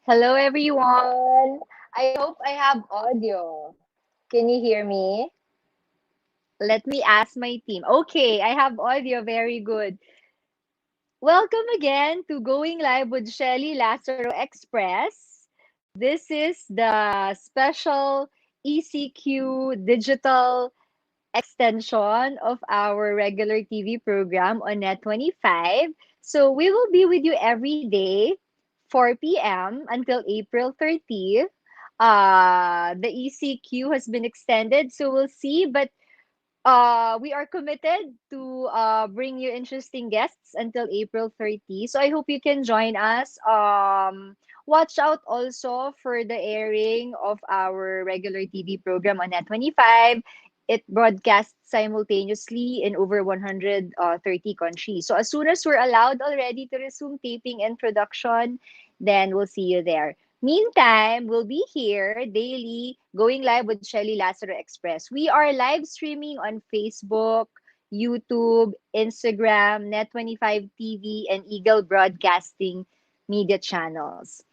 Hello, everyone. I hope I have audio. Can you hear me? Let me ask my team. Okay, I have audio. Very good. Welcome again to Going Live with Shelly Lazaro Express. This is the special ECQ digital extension of our regular TV program on Net 25. So we will be with you every day, 4 p.m. until April 30th. The ECQ has been extended, so we'll see. But we are committed to bring you interesting guests until April 30. So I hope you can join us. Watch out also for the airing of our regular TV program on Net 25. It broadcasts simultaneously in over 130 countries. So as soon as we're allowed already to resume taping and production, then we'll see you there. Meantime, we'll be here daily going live with Shelly Lazaro Express. We are live streaming on Facebook, YouTube, Instagram, Net25 TV, and Eagle Broadcasting media channels.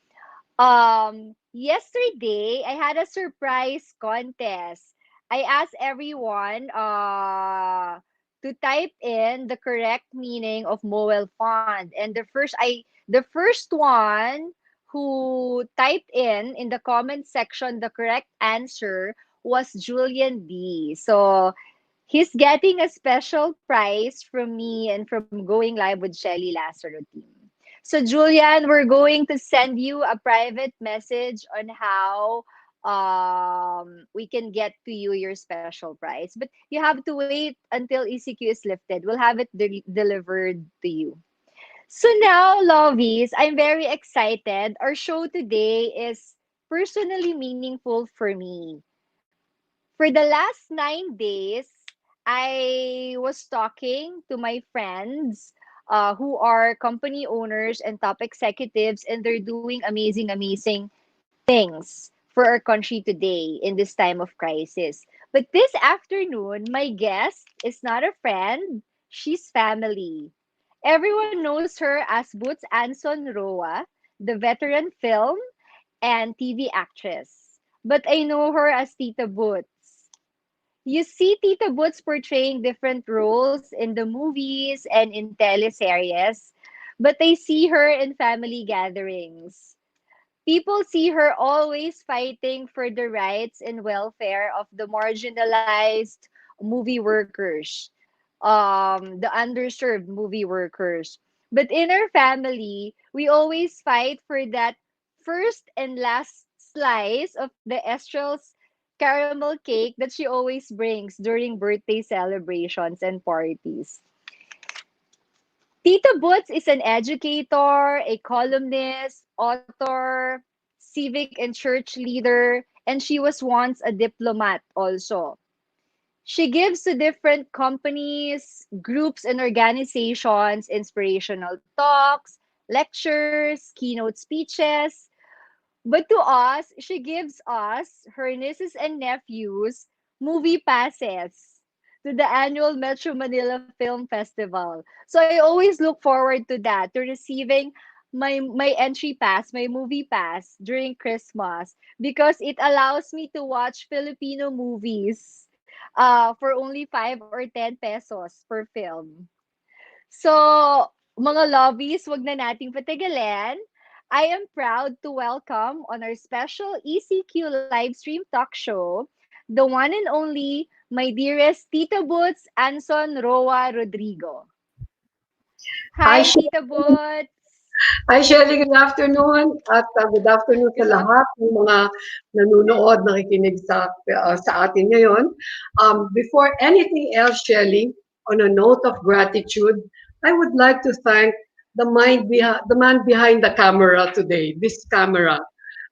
Yesterday, I had a surprise contest. I asked everyone to type in the correct meaning of MOWELFUND. And the first one who typed in the comment section the correct answer was Julian D. So he's getting a special prize from me and from Going Live with Shelly Lazaro team. So Julian, we're going to send you a private message on how we can get to you your special prize. But you have to wait until ECQ is lifted. We'll have it delivered to you. So now, lovies, I'm very excited. Our show today is personally meaningful for me. For the last 9 days, I was talking to my friends who are company owners and top executives, and they're doing amazing, amazing things for our country today in this time of crisis. But this afternoon, my guest is not a friend, she's family. Everyone knows her as Boots Anson Roa, the veteran film and TV actress. But I know her as Tita Boots. You see Tita Boots portraying different roles in the movies and in teleseries, but I see her in family gatherings. People see her always fighting for the rights and welfare of the marginalized movie workers, the underserved movie workers. But in our family, we always fight for that first and last slice of the Estrel's caramel cake that she always brings during birthday celebrations and parties. Tita Boots is an educator, a columnist, author, civic and church leader, and she was once a diplomat also. She gives to different companies, groups, and organizations inspirational talks, lectures, keynote speeches. But to us, she gives us, her nieces and nephews, movie passes to the annual Metro Manila Film Festival. So I always look forward to that, to receiving my entry pass, my movie pass during Christmas because it allows me to watch Filipino movies for only 5 or 10 pesos per film. So, mga lovies, wag na nating patagalin. I am proud to welcome on our special ECQ live stream talk show, the one and only, my dearest Tita Boots, Anson Roa-Rodrigo. Hi, Hi, Tita Boots! Hi, Shelly. Good afternoon. At good afternoon sa Good af- lahat ng mga nanonood, nakikinig sa atin ngayon. Before anything else, Shelly, on a note of gratitude, I would like to thank the man behind the camera today, this camera.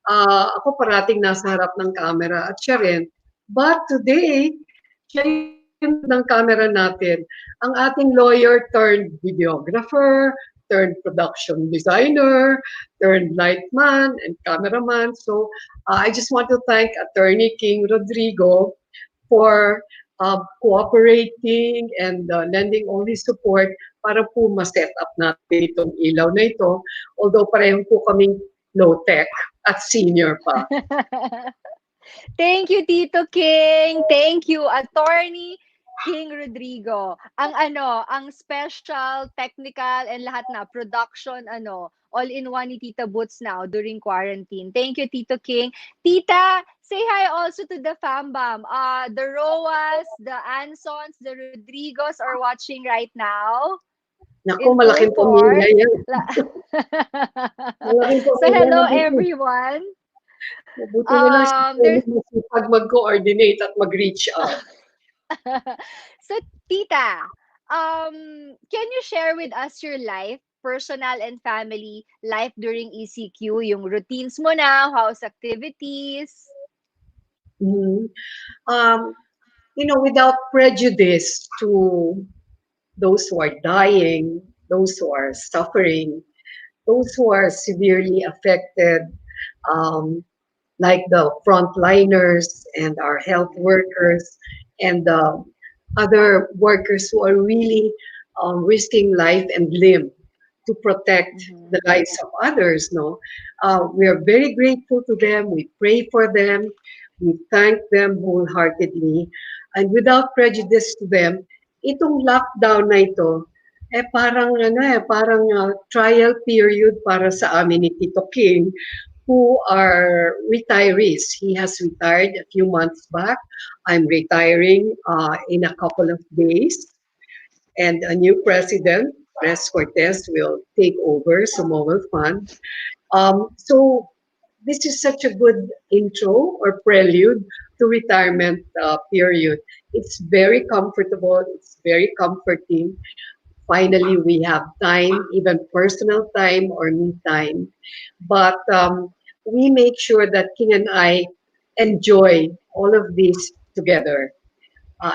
Ako parating nasa harap ng camera at siya rin. But today, siya yung nasa likod ng camera natin, ang ating lawyer turned videographer, turned production designer, turned lightman and cameraman. So I just want to thank Attorney King Rodrigo for cooperating and lending all his support para po ma-set up natin itong ilaw na ito. Although parehong po kaming low-tech. at senior pa. Thank you, Tito King. Thank you, Attorney King Rodrigo. Ang ang special, technical, and lahat na, production, all-in-one ni Tita Boots now during quarantine. Thank you, Tito King. Tita, say hi also to the fambam. The Roas, the Ansons, the Rodrigos are watching right now Naku, in full malaking pamilya force. yan. Malaking So pamilya na hello, dito. everyone. Mabuti na lang si Shelly There's masipag mag-coordinate at mag-reach out. so, Tita, can you share with us your life, personal and family life during ECQ, yung routines mo now, house activities? Mhm. Um, without prejudice to those who are dying, those who are suffering, those who are severely affected, um, like the frontliners and our health workers and the other workers who are really risking life and limb to protect Mm-hmm. the lives of others. No, we are very grateful to them. We pray for them. We thank them wholeheartedly, and without prejudice to them. Itong lockdown na ito, parang trial period para sa amin ni Tito King who are retirees. He has retired a few months back. I'm retiring in a couple of days. And a new president, Pres Cortez, will take over Samoa Fund. So this is such a good intro or prelude to retirement period. It's very comfortable. It's very comforting. Finally, we have time, even personal time or me time. But we make sure that King and I enjoy all of this together.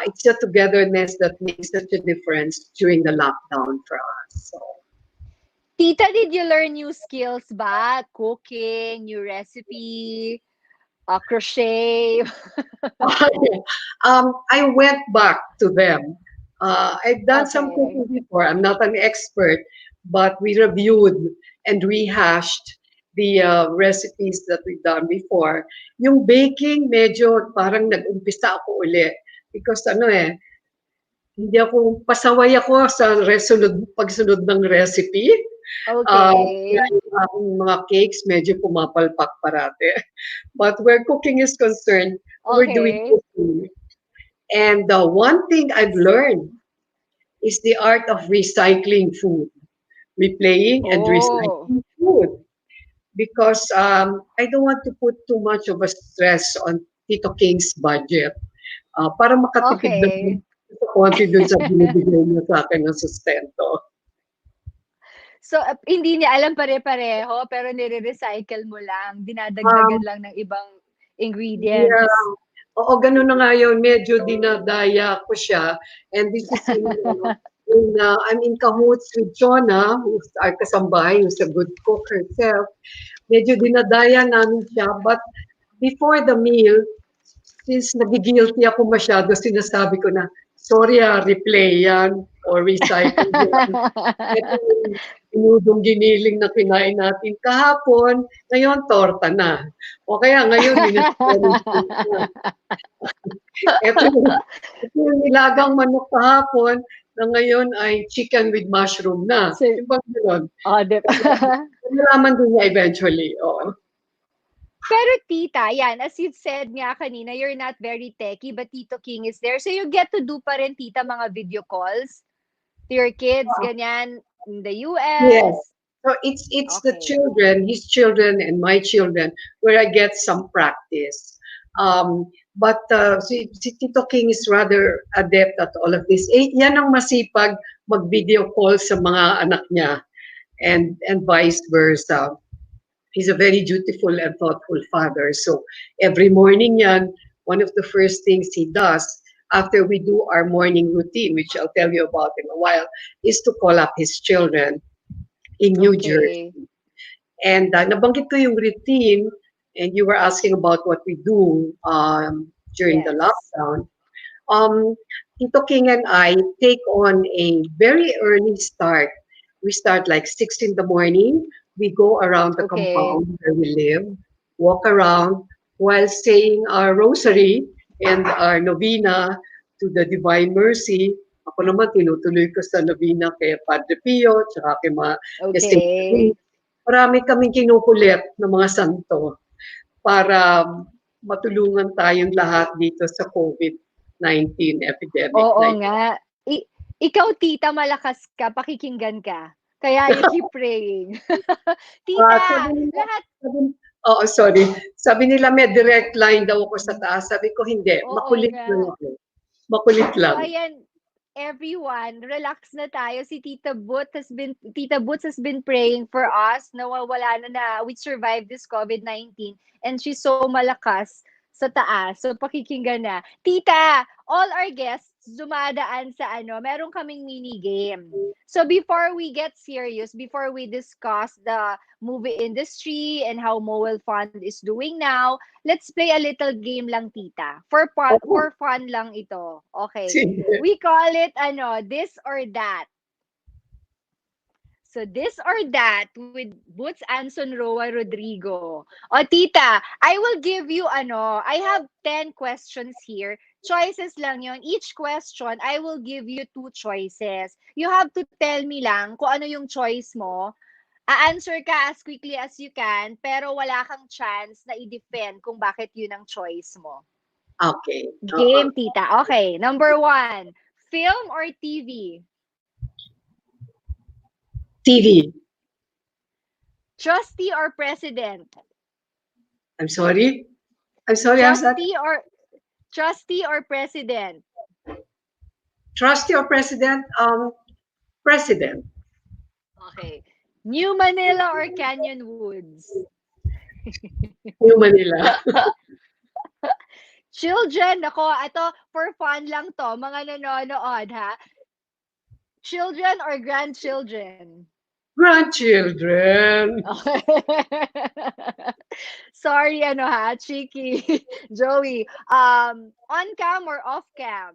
It's the togetherness that makes such a difference during the lockdown for us. So, Tita, did you learn new skills ba? Cooking, new recipe, crochet? I went back to them. I've done some Okay. cooking before. I'm not an expert, but we reviewed and rehashed the recipes that we've done before. Yung baking, medyo parang nag-umpisa ako uli. Because hindi ako, pasaway ako sa pagsunod ng recipe. Kaya Okay. yung mga cakes, medyo pumapalpak parate. But where cooking is concerned, we're doing Okay. cooking. And the one thing I've learned is the art of recycling food, replaying and Oh, recycling food. Because I don't want to put too much of a stress on Tito King's budget. Para makatipid okay. naman sa konti dun sa binibigay niya sa akin ng sustento. So, hindi niya alam pare-pareho, pero nire-recycle mo lang. Dinadagdagan Um, lang ng ibang yeah. ingredients. Oo, gano'n na nga yun. Medyo dinadaya ko siya. And this is I'm in cahoots with Jonah, who's our kasambahay, who's a good cook herself. Medyo dinadaya namin siya. But before the meal, since nagigilty ako masyado, sinasabi ko na, sorry replay yan or recycle yan. Ito yung inudong giniling na kinain natin kahapon, ngayon torta na. O kaya ngayon, minestrone na. Ito yung nilagang manok kahapon na ngayon ay chicken with mushroom na. So, Yung bang gano'n? oh, di ba? Nalaman din niya eventually. Oo. Pero tita, yan, as you said nga kanina, you're not very techy, but Tito King is there. So you get to do pa rin, tita, mga video calls to your kids, ganyan, in the Yeah. US. So it's the Okay. children, his children and my children, where I get some practice. But si Tito King is rather adept at all of this. Yan ang masipag mag-video call sa mga anak niya and vice versa. He's a very dutiful and thoughtful father. So every morning yan, one of the first things he does after we do our morning routine, which I'll tell you about in a while, is to call up his children in New Okay. Jersey. And nabanggit ko yung routine, and you were asking about what we do during the Yes. lockdown. Um, Tito King and I take on a very early start. We start like 6 in the morning. We go around the Okay. compound where we live. walk around while saying our rosary and our novena to the Divine Mercy. Ako naman, tinutuloy ko sa novena kay Padre Pio, tsaka kay St. Okay. Louis. Marami kaming kinukulit ng mga santo para matulungan tayong lahat dito sa COVID-19 epidemic Oo na ito. nga. Ikaw, tita, malakas ka, pakikinggan ka. Kaya you keep praying. Ah, Tita, sabi nila, lahat, sabi, oo, sorry. Sabi nila may direct line daw ako sa taas. Sabi ko, hindi. oo Makulit nga. lang ako. Makulit So lang. ayan, everyone, relax na tayo. Si Tita Boots has been praying for us. Nawawala na we survived this COVID-19 and she's so malakas sa taas. So pakikinggan na. Tita, all our guests dumadaan sa meron kaming mini game. So before we get serious, before we discuss the movie industry and how Mowel Fund is doing now, let's play a little game lang, tita. Oo. For fun lang ito. Okay. Sige. We call it this or that. So this or that with Boots Anson Roa-Rodrigo. O tita, I will give you I have 10 questions here. Choices lang yon. Each question, I will give you two choices. You have to tell me lang kung ano yung choice mo. A-answer ka as quickly as you can, pero wala kang chance na i-defend kung bakit yun ang choice mo. Okay. Oo. Game, tita. Okay, number 1. Film or TV? TV. Trustee or president? I'm sorry. I'm sorry, how's that? Trustee or president? Trustee or president? President. Okay. New Manila or Canyon Woods? New Manila. Children, ako, ito for fun lang to, mga nanonood ha. Children or grandchildren? Grandchildren. Okay. Sorry, cheeky. Joey. On cam or off cam?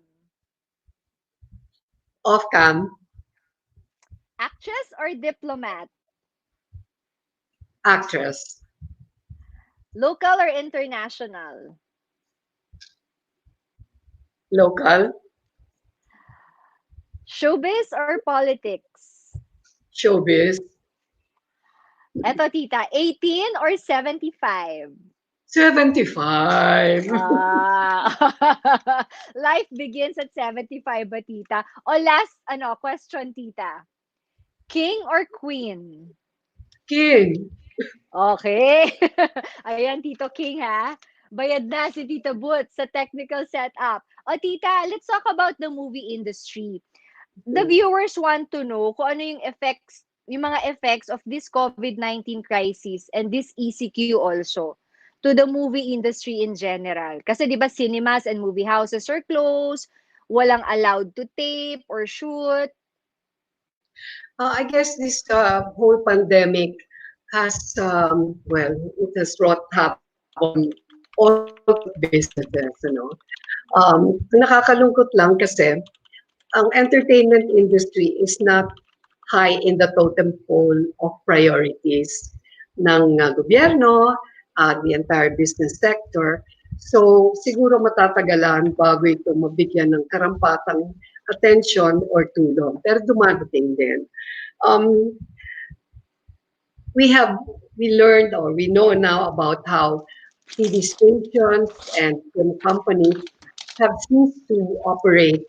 Off cam. Actress or diplomat? Actress. Local or international? Local. Showbiz or politics? Showbiz. Eto, tita, 18 or 75? 75. Ah, life begins at 75 ba, tita? O last, question, tita. King or queen? King. Okay. Ayan, Tito King, ha? Bayad na si Tita Boots sa technical setup. O, tita, let's talk about the movie industry. The viewers want to know kung ano yung mga effects of this COVID-19 crisis and this ECQ also to the movie industry in general. Kasi 'di ba cinemas and movie houses are closed, walang allowed to tape or shoot. I guess this whole pandemic has, well, it has wrought havoc on all businesses, Nakakalungkot lang kasi ang entertainment industry is not high in the totem pole of priorities ng gobyerno, the entire business sector. So, siguro matatagalan bago ito mabigyan ng karampatang attention or tulong. Pero dumadating din. Um, we learned or we know now about how TV stations and film companies have ceased to operate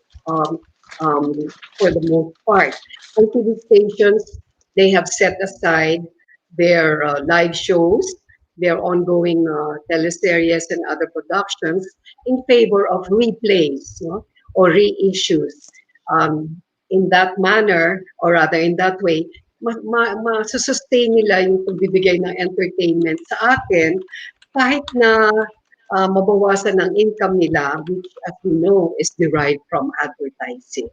for the most part. On TV stations, they have set aside their live shows, their ongoing teleseries and other productions in favor of replays, or reissues. In that manner, or rather in that way, masussustain nila yung pagbibigay ng entertainment sa atin kahit na mabawasan ang income nila, which as we know is derived from advertising.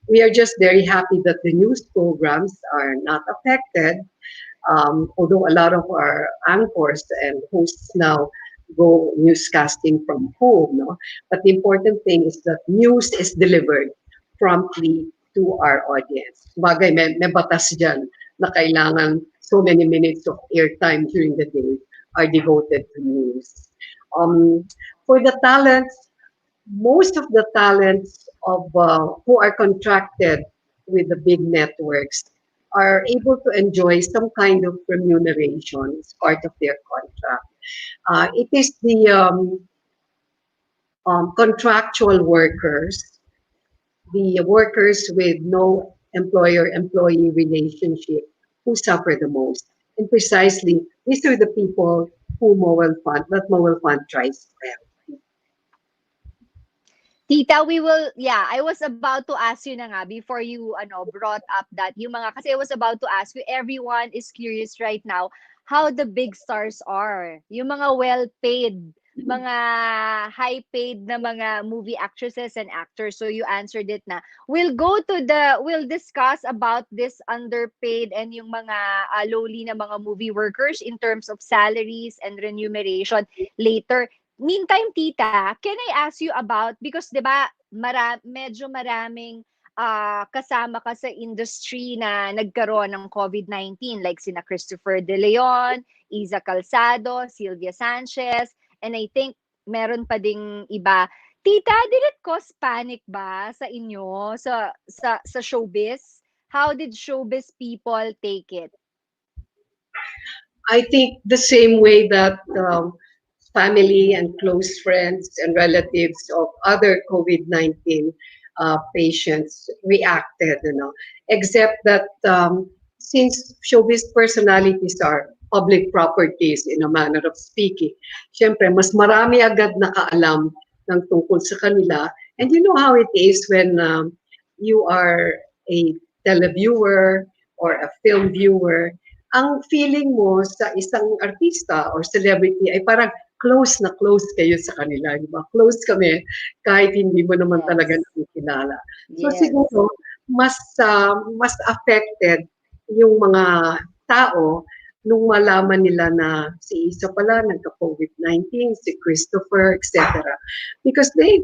We are just very happy that the news programs are not affected, although a lot of our anchors and hosts now go newscasting from home. No? But the important thing is that news is delivered promptly to our audience. Bagay, may batas dyan na kailangan so many minutes of airtime during the day are devoted to news. Um, for the talents, most of the talents of who are contracted with the big networks are able to enjoy some kind of remuneration as part of their contract. It is the contractual workers, the workers with no employer-employee relationship who suffer the most. And precisely, these are the people who Mobile Fund tries to help. Tita, we will, yeah, I was about to ask you na nga before you brought up that yung mga, kasi I was about to ask you, everyone is curious right now how the big stars are. Yung mga well-paid, mga high-paid na mga movie actresses and actors. So you answered it na. We'll discuss about this underpaid and yung mga lowly na mga movie workers in terms of salaries and remuneration later. Meantime, tita, can I ask you about, because 'di ba medyo maraming kasama ka sa industry na nagkaroon ng COVID-19 like sina Christopher De Leon, Iza Calzado, Sylvia Sanchez, and I think meron pa ding iba. Tita, did it cause panic ba sa inyo sa showbiz? How did showbiz people take it? I think the same way that family and close friends and relatives of other COVID-19 patients reacted, except that since showbiz personalities are public properties in a manner of speaking, syempre, mas marami agad nakaalam ng tungkol sa kanila. And you know how it is when you are a televiewer or a film viewer, ang feeling mo sa isang artista or celebrity ay parang close na close kayo sa kanila, di ba? Close kami kahit hindi mo naman talaga Yes. nakikilala. So Yes. siguro mas affected yung mga tao nung malaman nila na si Isa pala nagka-COVID-19, si Christopher, etc. Because they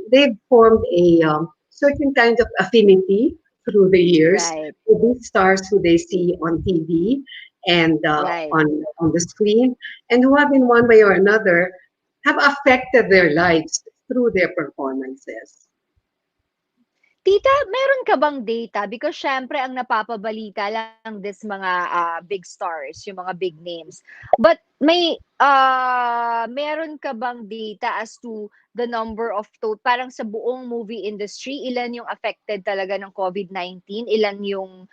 formed a certain kind of affinity through the years Right. with these stars who they see on TV and Right. on the screen, and who have in one way or another have affected their lives through their performances. Tita, meron ka bang data? Because syempre ang napapabalita lang this mga big stars, yung mga big names. But meron ka bang data as to the number of parang sa buong movie industry, ilan yung affected talaga ng COVID-19? Ilan yung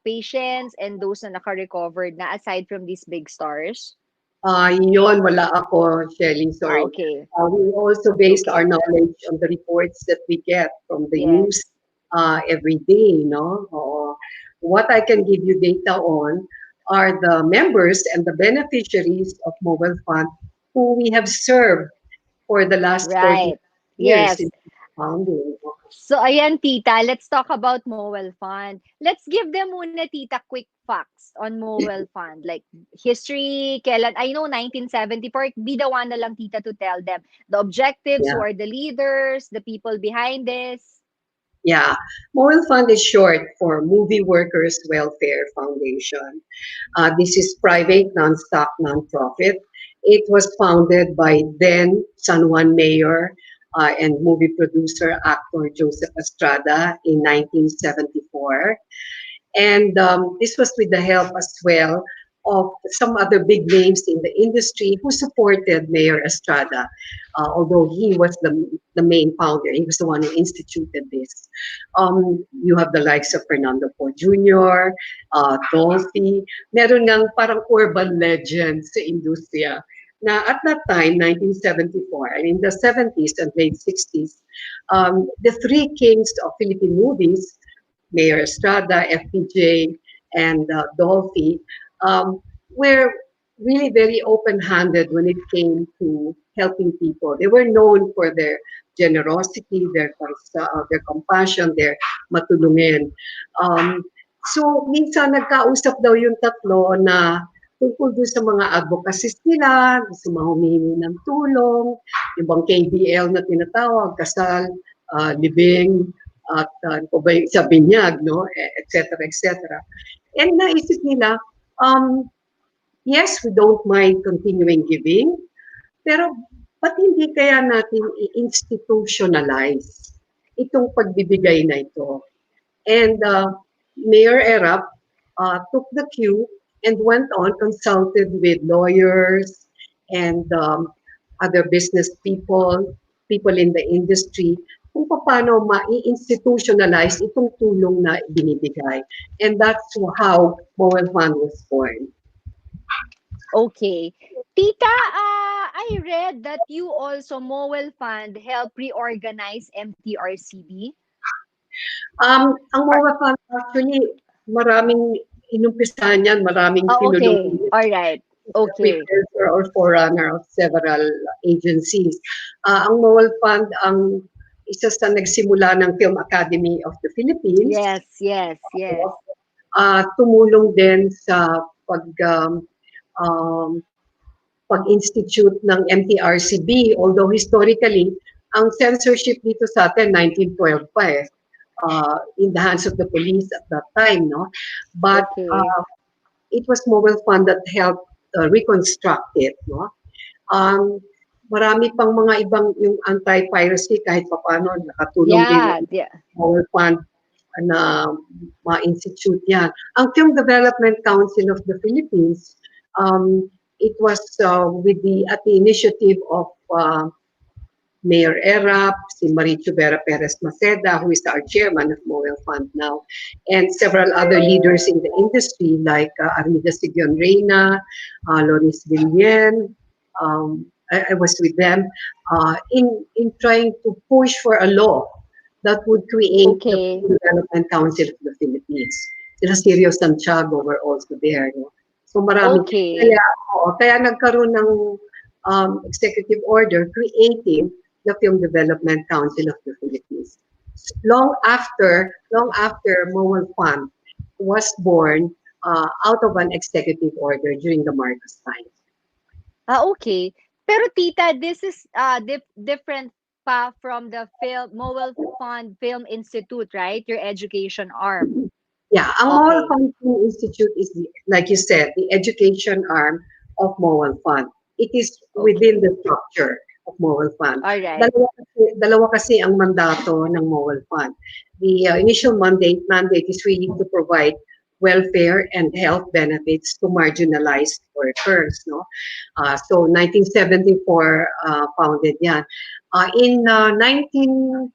patients and those na naka-recovered na aside from these big stars? Yon, wala ako, Shelly, sorry. Okay. We also based our Okay. knowledge on the reports that we get from the news Yes. every day, no? What I can give you data on are the members and the beneficiaries of Mobile Fund who we have served for the last 40 Right. years Yes. since founding. So, ayan, tita, let's talk about Mowel Fund. Let's give them muna, tita, quick facts on Mowel Fund. Like, history, kailan, I know 1974, be the one na lang, tita, to tell them. The objectives, who Yeah. are the leaders, the people behind this. Yeah, Moral Fund is short for Movie Workers Welfare Foundation. This is private, non-stock, non-profit. It was founded by then San Juan Mayor and movie producer actor Joseph Estrada in 1974. And this was with the help as well of some other big names in the industry who supported Mayor Estrada, although he was the main founder. He was the one who instituted this. You have the likes of Fernando Po Jr., Dolphy. Meron ngang parang urban legend sa industriya na at that time, 1974, and in the 70s and late 60s, the three kings of Philippine movies, Mayor Estrada, FPJ, and Dolphy, were really very open-handed when it came to helping people. They were known for their generosity, their compassion, their matulungin. Um, so, minsan nagkausap daw yung tatlo na tungkol doon sa mga advocacies nila, sa mga humihingi ng tulong, yung bang KBL na tinatawag, kasal, libing, at ano ba yung sa binyag, no? Et cetera, et cetera. And naisip nila, um, Yes, we don't mind continuing giving, pero ba't hindi kaya natin i-institutionalize itong pagbibigay na ito? And Mayor Erap took the cue and went on, consulted with lawyers and other business people, people in the industry, kung paano ma-institutionalize itong tulong na binibigay. And that's how Mowel Fund was born. Okay. Tita, I read that you also, Mowel Fund, help reorganize MTRCB. Ang Or, Mowel Fund actually, maraming inumpisahan yan, maraming tinulungan okay. All right. the Okay. precursor or forerunner of several agencies. Ang MOWEL Fund ang isa sa nagsimula ng Film Academy of the Philippines. Yes, yes, yes. Tumulong din sa um, pag-institute ng MTRCB, although historically, ang censorship dito sa atin, 1912 pa eh. In the hands of the police at that time, no? But Okay. it was Mobile Fund that helped reconstruct it, no? Um, Marami pang mga ibang yung anti-piracy kahit paano nakatulong din Yeah, yung yeah. Mobile Fund na ma-institute yan. Ang Film Development Council of the Philippines, it was with at the initiative of Mayor Erap, si Marichu Vera Perez Maceda, who is our chairman of MOWEL Fund now, and several other leaders in the industry like Armida Sigion Reyna, Loris Villen. I was with them in trying to push for a law that would create the Okay. Development Council of the Philippines. Sila Sirio Santiago were also there. No? So marami. Okay. Kaya, kaya nagkaroon ng executive order creating the Film Development Council of the Philippines. Long after Mowal Fund was born out of an executive order during the Marcos time. Okay. Pero tita, this is different pa from the Mowel Fund Film Institute, right? Your education arm. Yeah, ang Mowal Okay. Fund Film Institute is, like you said, the education arm of Mowal Fund. It is within Okay. the structure of Mowal Fund. All right. Dalawa kasi ang mandato ng Mowal Fund. The initial mandate is really to provide welfare and health benefits to marginalized workers. No, so 1974 founded yan. In 1979,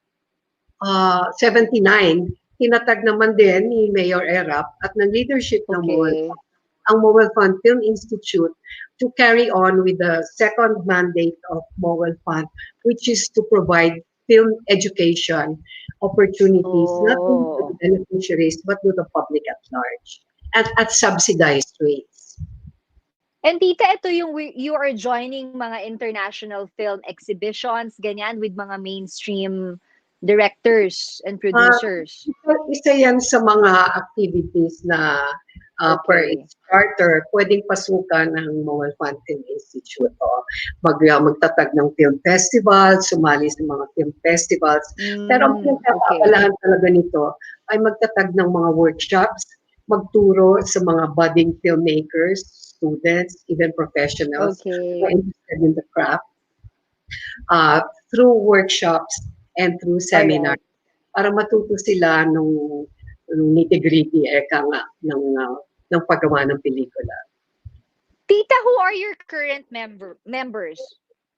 tinatag naman din ni Mayor Erap at ng leadership ng MOWEL Okay. ang MOWEL Fund Film Institute to carry on with the second mandate of MOWEL Fund, which is to provide film education opportunities, not only to the Oh. beneficiaries, but to the public at large, at subsidized rates. And tita, ito yung you are joining mga international film exhibitions, ganyan, with mga mainstream directors and Uh, producers. isa yan sa mga activities na per Okay. its charter, pwedeng pasukan ng Mowal Fund Film Institute. Magtatag ng film festival, sumali sa mga film festivals. Pero ang Okay. pinagkakaabalahan talaga nito ay magtatag ng mga workshops, magturo sa mga budding filmmakers, students, even professionals who are Okay. interested in the craft uh, through workshops and through All seminars right. para matuto sila nung nitty-gritty eka nga ng paggawa ng pelikula. Tita, who are your current members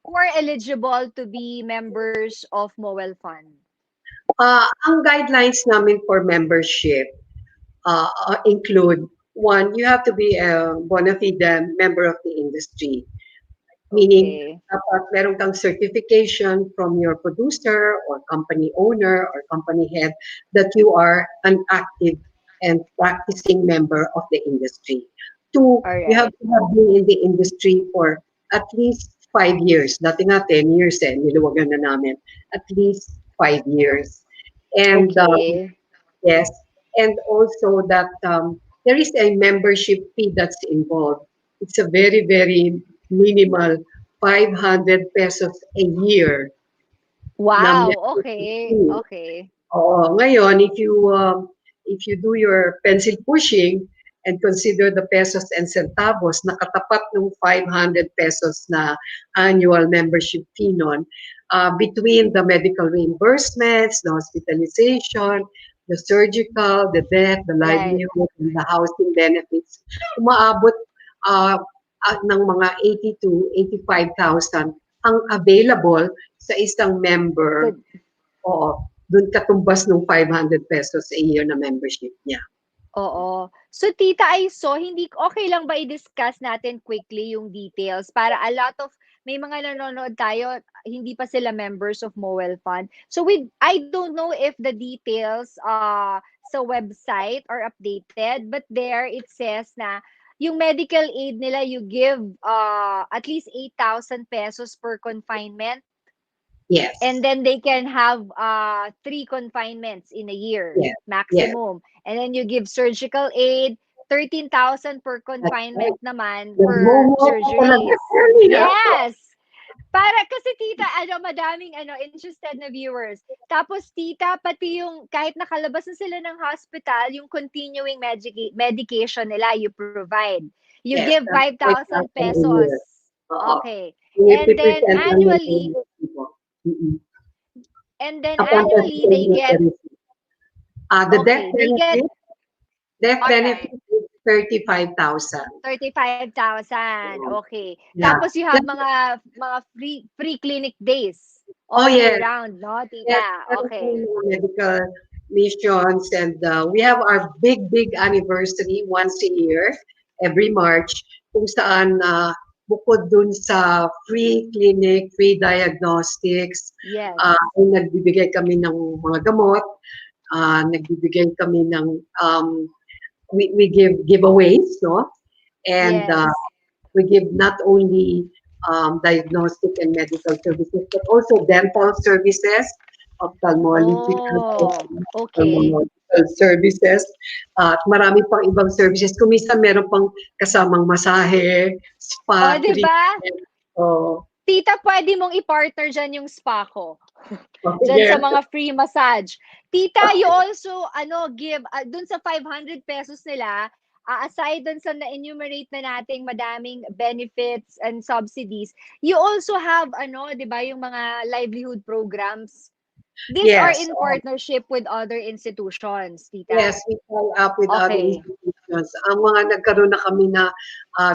who are eligible to be members of Mowel Fund? Ang guidelines namin for membership include, one, you have to be a bona fide member of the industry. Meaning, Okay. dapat meron kang certification from your producer or company owner or company head that you are an active and practicing member of the industry. Two, All you have right. to have been in the industry for at least 5 years. Dati nga 10 years niluwagan na namin. At least 5 years. And Okay. yes, and also that there is a membership fee that's involved. It's a very, very minimal 500 pesos a year na Wow. membership Okay. fee. Okay. Oo, ngayon, if you do your pencil pushing, and consider the pesos and centavos na katapat ng 500 pesos na annual membership fee nun, between the medical reimbursements, the hospitalization, the surgical, the death, the Right. livelihood, and the housing benefits, umaabot uh, ng mga 80 to 85,000 ang available sa isang member. Good. Oo, dun katumbas ng 500 pesos a year na membership niya. Oo. So, Tita Aiso, hindi okay lang ba i-discuss natin quickly yung details para a lot of may mga nanonood tayo, hindi pa sila members of Mowel Fund. So, I don't know if the details sa website are updated, but there it says na yung medical aid nila, you give at least 8,000 pesos per confinement. And Yes, then they can have 3 confinements in a year yes, yes. maximum. And then you give surgical aid, 13,000 per That's right. confinement naman for Nagmomo ka talaga, surgeries. Shelly, ha? Yes. Para kasi tita, madaming interested na viewers. Tapos tita, pati yung kahit nakalabas na sila ng hospital, yung continuing medication nila, you provide. You Yes, give that's 5,000 5,000 a pesos. year. Oo. Okay. And then 80% lang yung annually, payment mo. Mm-mm. and then Upon annually they consumer get receipt. The okay, they get death all right. benefit is 35,000. 35,000. Okay. Yeah. Tapos you have mga free clinic days Oh, all year yes. round, no, Yes, tita? meron Okay. kaming mga medical missions, and we have our big anniversary once a year, every March, kung saan bukod dun sa free clinic, free diagnostics, Yes. ay nagbibigay kami ng mga gamot, nagbibigay kami ng, we give giveaways, no? And Yes. we give not only diagnostic and medical services, but also dental services, ophthalmological, Oh, okay. ophthalmological services, at marami pang ibang services. Kung minsan meron pang kasamang masahe, Oh, spa 'di ba? treatment. Oh, Tita, pwede mong i-partner diyan yung spa ko. Diyan sa yes, mga free massage. Tita, you also give dun sa 500 pesos nila, aside dun sa na-enumerate na nating madaming benefits and subsidies, you also have 'di ba, yung mga livelihood programs. These are yes. in partnership with other institutions, tita. Yes, we tie up with other Okay. institutions. Ang mga nagkaroon na kami na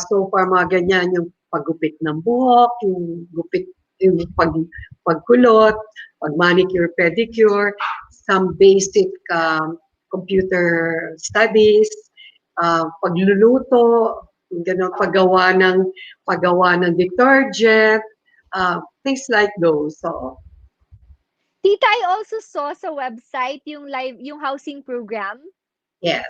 so far mga ganyan, yung paggupit ng buhok, yung gupit, yung pagkulot, pag-manicure, pedicure, some basic computer studies, pagluluto, yung ganun, paggawa ng detergent, things like those. So, Tita, I also saw sa website yung housing program. yes.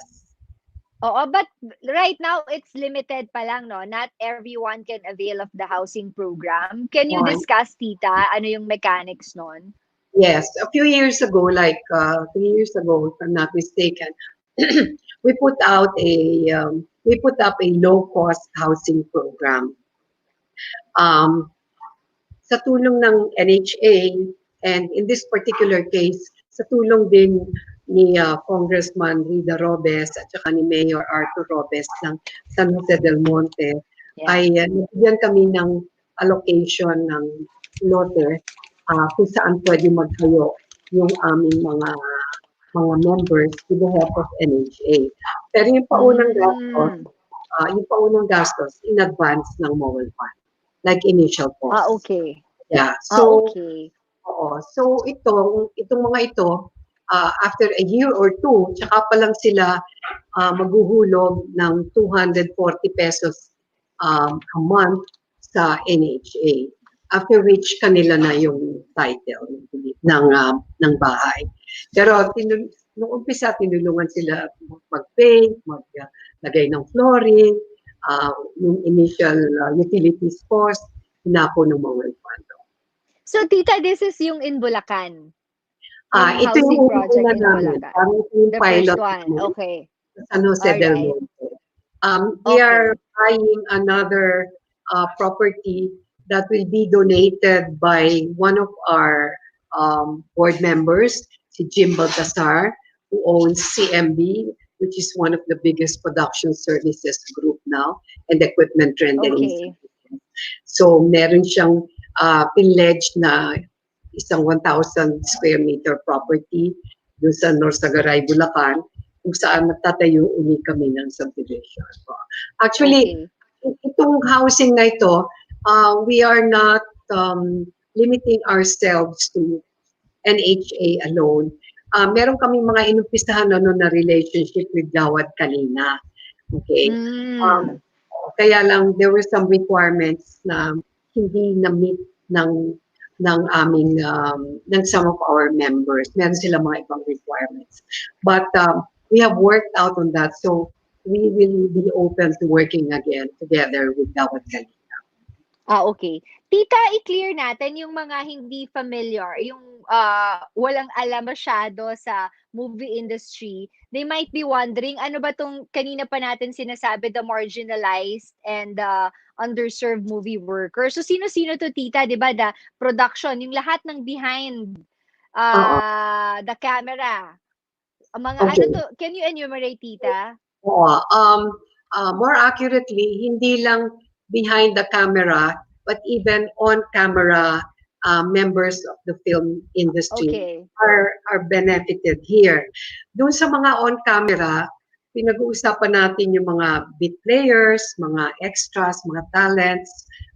Oo, but right now it's limited pa lang, no? Not everyone can avail of the housing program. Can you One. discuss, tita, ano yung mechanics nun? Yes, a few years ago, like 3 years ago, if I'm not mistaken, we put out we put up a low cost housing program. Um, sa tulong ng NHA, and in this particular case, sa tulong din ni Congressman Rida Robes at saka ni Mayor Arthur Robes ng San Jose del Monte, Yeah. ay nabigyan kami ng allocation ng lote kung saan pwede magtayo yung aming mga members with the help of NHA. Pero Hmm. yung paunang gastos in advance ng MOWEL Fund, like initial costs. Okay. Yeah. So, Okay. oo. So, itong mga ito, after a year or two, tsaka pa lang sila maghuhulog ng 240 pesos a month sa NHA. After which, kanila na yung title ng bahay. Pero nung umpisa, tinulungan sila mag-paint, maglagay ng flooring, yung initial utilities cost, hinapo ng mga fund. So, tita, this is yung in Bulacan. Yung Ito yung housing project una in namin. Bulacan. Parang ito yung The first pilot one. namin Okay. sa San Jose All del right. Monte. We are Okay. buying another property that will be donated by one of our board members, si Jim Baltasar, who owns CMB, which is one of the biggest production services group now, and equipment rendering Okay. services. So meron siyang pinledge na isang 1,000 square meter property doon sa Norsagaray, Bulacan, kung saan magtatayo uli kami ng subdivision. So, actually, Okay. itong housing na ito, we are not limiting ourselves to NHA alone. Meron kami mga inumpisahan na relationship with Gawad Kalina. Okay? Um, Hmm. Kaya lang, there were some requirements na hindi na-meet ng some of our members. Meron sila mga ibang requirements. But we have worked out on that. So we will be open to working again together with Gawad Kalina. Okay. Tita, i-clear natin yung mga hindi familiar, yung walang alam masyado sa movie industry. They might be wondering, ano ba tong kanina pa natin sinasabi, the marginalized and underserved movie workers. So, sino-sino to, tita? Di ba? The production, yung lahat ng behind Oo. the camera. Ang mga ano Okay. to, can you enumerate, tita? Oo. More accurately, hindi lang behind the camera, but even on camera, members of the film industry Okay. are benefited here. Doon sa mga on camera, pinag-uusapan natin yung mga beat players, mga extras, mga talents,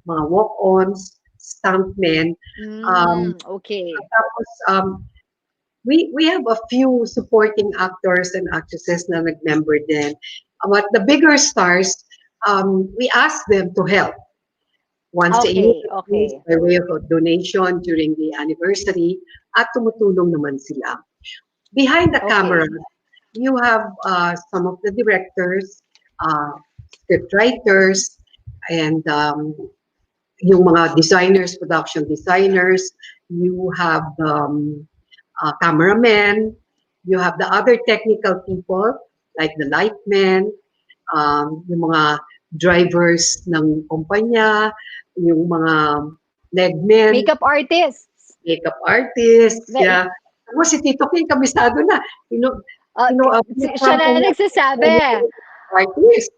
mga walk-ons, stuntmen. Um, Okay. Tapos, we have a few supporting actors and actresses na nag-member din. But the bigger stars, we ask them to help once a year, Okay. at least Okay. by way of a donation during the anniversary, at tumutulong naman sila. Behind the camera, Okay. you have some of the directors, script writers, and yung mga designers, production designers. You have cameramen, you have the other technical people like the lightmen, yung mga drivers ng kumpanya, yung mga legmen, Makeup artists. makeup artists, Like, yeah. Ako si Tito King, kabisado na. siya Pinufront na niya nagsasabi. artist.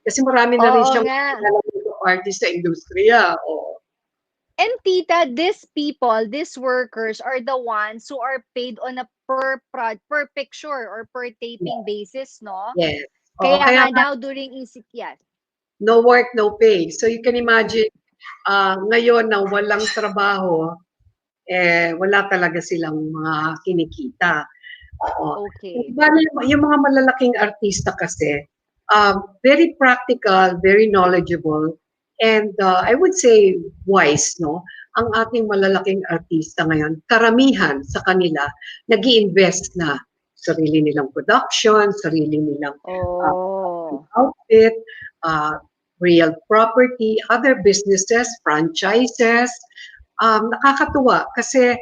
Kasi marami na rin Oo siyang nga. makakilala artist sa industriya. Oh. And tita, these people, these workers are the ones who are paid on a per picture or per taping basis, no? Yes. Oo, Kaya kaya nga nga, daw during EC, yes. no work, no pay. So you can imagine, ngayon na walang trabaho, wala talaga silang mga kinikita. Oo. Okay. Bale, yung mga malalaking artista kasi, very practical, very knowledgeable, and I would say wise, no? Ang ating malalaking artista ngayon, karamihan sa kanila, nag invest na sarili nilang production, sarili nilang uh, Oh. outfit, uh, real property, other businesses, franchises. Nakakatuwa kasi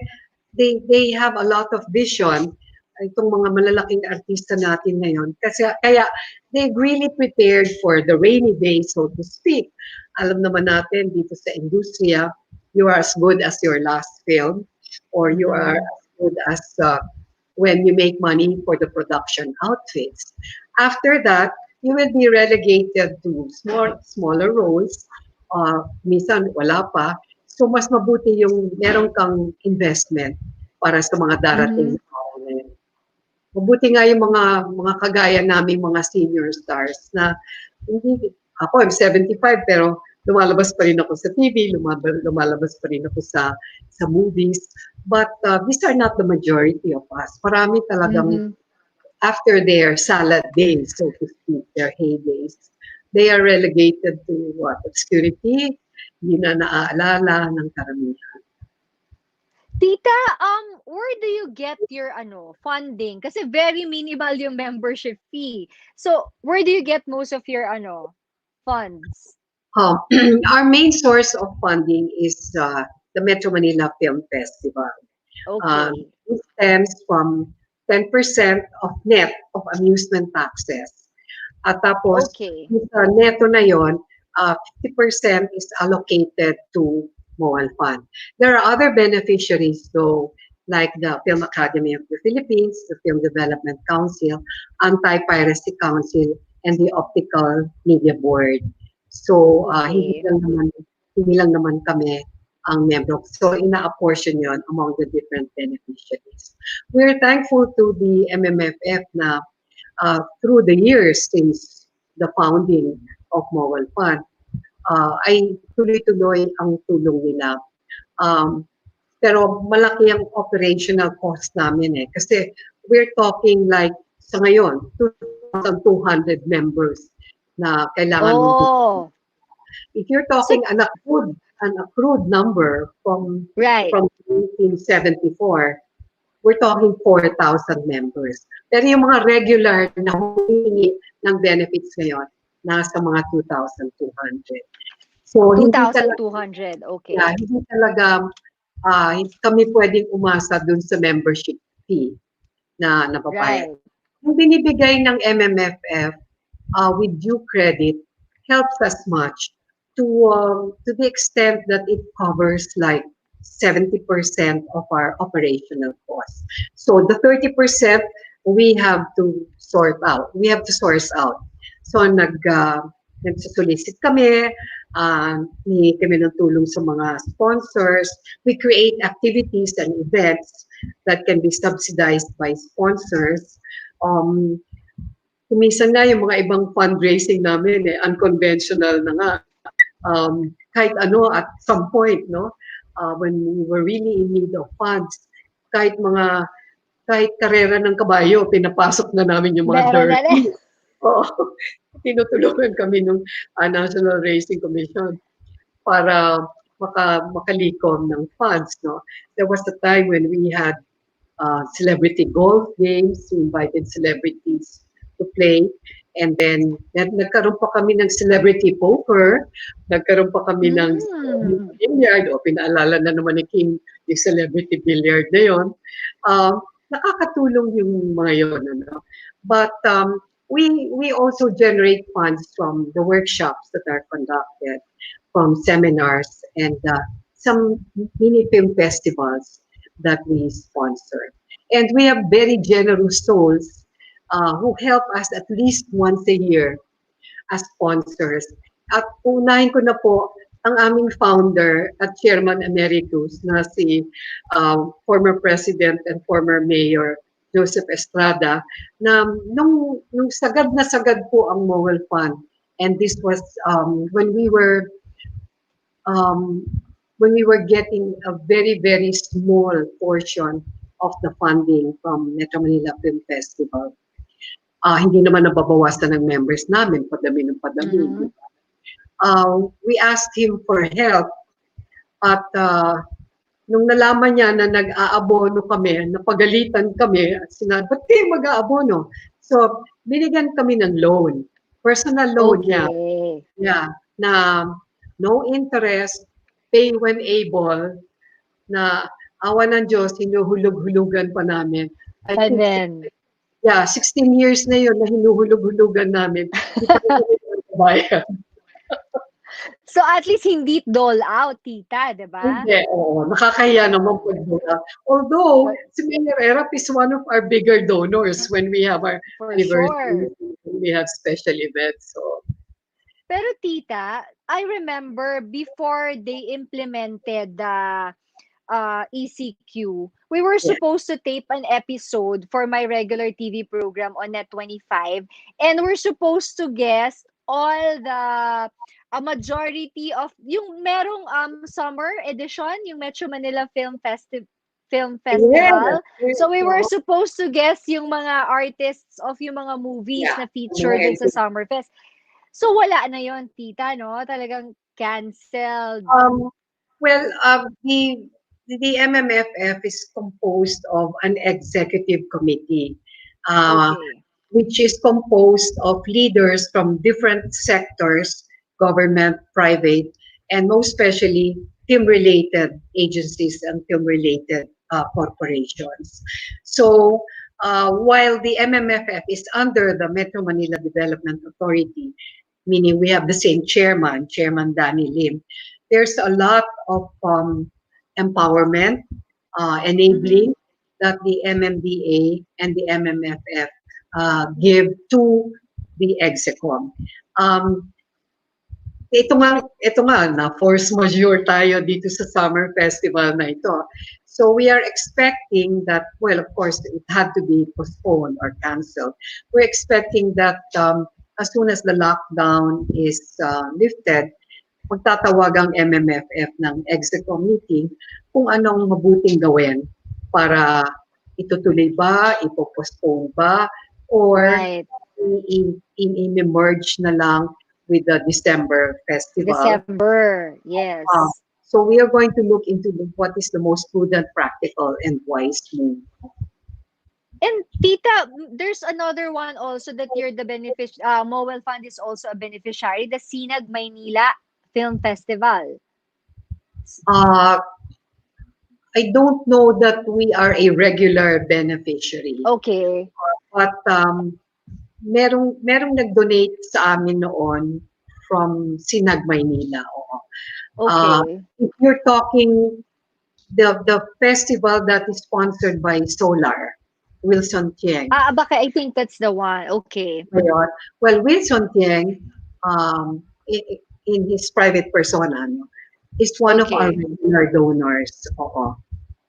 they have a lot of vision itong mga malalaking artista natin ngayon. Kasi kaya they really prepared for the rainy day, so to speak. Alam naman natin dito sa industriya, you are as good as your last film or you are Mm-hmm. as good as when you make money for the production outfits. After that, you will be relegated to smaller roles. Minsan wala pa. So mas mabuti yung meron kang investment para sa mga darating Mm-hmm. na araw na yun. Mabuti nga yung mga kagaya naming mga senior stars na hindi ako I'm 75 pero lumalabas pa rin ako sa TV, lumalabas pa rin ako sa movies. But these are not the majority of us. Marami talagang Mm-hmm. after their salad days, so to speak, their heydays, they are relegated to what? Obscurity, hindi na naaalala ng karamihan. Tita, where do you get your funding? Kasi very minimal yung membership fee. So, where do you get most of your funds? Um, our main source of funding is the Metro Manila Film Festival. Okay. It stems from 10% of net of amusement taxes. At tapos, Okay. sa neto na yon, 50% is allocated to MOWELFUND. There are other beneficiaries though, like the Film Academy of the Philippines, the Film Development Council, Anti-Piracy Council, and the Optical Media Board. So, Okay. hindi lang naman kami ang membro. So, ina-apportion yon among the different beneficiaries. We're thankful to the MMFF na through the years since the founding of Mowel Fund, ay tuloy-tuloy ang tulong nila. Um, pero malaki ang operational cost namin eh. Kasi we're talking like sa ngayon, 2,200 members na kailangan mong. Oh, If you're so talking an accrued number right. from 1974, we're talking 4,000 members. Pero yung mga regular na humingi ng benefits ngayon, nasa mga 2,200. So, hindi talaga, 2,200. yeah, Okay. hindi talaga kami pwedeng umasa dun sa membership fee na nababayad. Right. Yung binibigay ng MMFF with due credit helps us much to the extent that it covers like 70% of our operational costs. So the 30% we have to sort out. We have to source out. So nagsusolicit kami, ni kami ng tulong sa mga sponsors. We create activities and events that can be subsidized by sponsors. Kuminsan nga yung mga ibang fundraising namin unconventional na nga. Kahit ano at some point, no, when we were really in need of funds, kahit kahit karera ng kabayo, pinapasok na namin yung mga Meron na rin. derby. Oo, tinutulungan kami ng National Racing Commission para makalikom ng funds, no. There was a time when we had celebrity golf games. We invited celebrities to play. And then, nagkaroon pa kami ng celebrity poker. Nagkaroon pa kami ng Mm. billiard. O, pinaalala na naman ni Kim yung celebrity billiard na yun. Nakakatulong yung mga yun. Ano? But we also generate funds from the workshops that are conducted, from seminars, and some mini film festivals that we sponsor. And we have very generous souls who help us at least once a year as sponsors. At unahin ko na po ang aming founder at chairman emeritus na si former president and former mayor Joseph Estrada na nung sagad na sagad po ang Mowel Fund. And this was um, when we were getting a very, very small portion of the funding from Metro Manila Film Festival. Hindi naman nababawasan ng members namin, padami ng padami. Mm-hmm. We asked him for help at nung nalaman niya na nag-aabono kami, napagalitan kami, at sinabi, ba't kayo mag-aabono? So, binigyan kami ng loan. Personal loan niya. Okay. Yeah, na no interest, pay when able, na awa ng Diyos, hinuhulog-hulugan pa namin. I And think, then, 16 years na yun na hinuhulog-hulugan namin. Hindi pa kami nagbabayad. so at least hindi dole out, tita, di ba? Hindi, oo. Nakakahiya naman pag although, si Mayor Erap is one of our bigger donors when we have our For anniversary, sure. when we have special events. So, Pero tita, I remember before they implemented the ECQ, we were yeah. supposed to tape an episode for my regular TV program on Net 25, and we're supposed to guess all the a majority of yung merong summer edition, yung Metro Manila Film Yes, Festival. yes, So we were oo. supposed to guess yung mga artists of yung mga movies Yeah. na featured dun sa And, Summer Fest. So wala na yon, tita, no? Talagang canceled. well, the MMFF is composed of an executive committee, uh, Okay. which is composed of leaders from different sectors, government, private, and most especially film-related agencies and film-related corporations. So, while the MMFF is under the Metro Manila Development Authority, meaning we have the same chairman, Chairman Danny Lim, there's a lot of empowerment, Mm-hmm. enabling, that the MMDA and the MMFF give to the EXECOM. Um, ito nga, na force majeure tayo dito sa summer festival na ito. So we are expecting that, well, of course, it had to be postponed or canceled. We're expecting that as soon as the lockdown is lifted, magtatawag ang MMFF ng EXECOM meeting kung anong mabuting gawin para itutuloy ba, ipopostpone ba, or Right. in-emerge na lang with the December festival. December. Uh, Yes. so we are going to look into what is the most prudent, practical, and wise move. And Tita, there's another one also that you're the Mowel Fund is also a beneficiary, the Sinag Maynila Film Festival. Uh, I don't know that we are a regular beneficiary, Okay. but merong nag-donate sa amin noon from Sinag Maynila. Oo. Okay. If you're talking the festival that is sponsored by Solar, Wilson Tieng. Baka I think that's the one. Okay. Ayun. Well, Wilson Tieng, in his private persona, no, is one of our Okay. regular donors. Oo.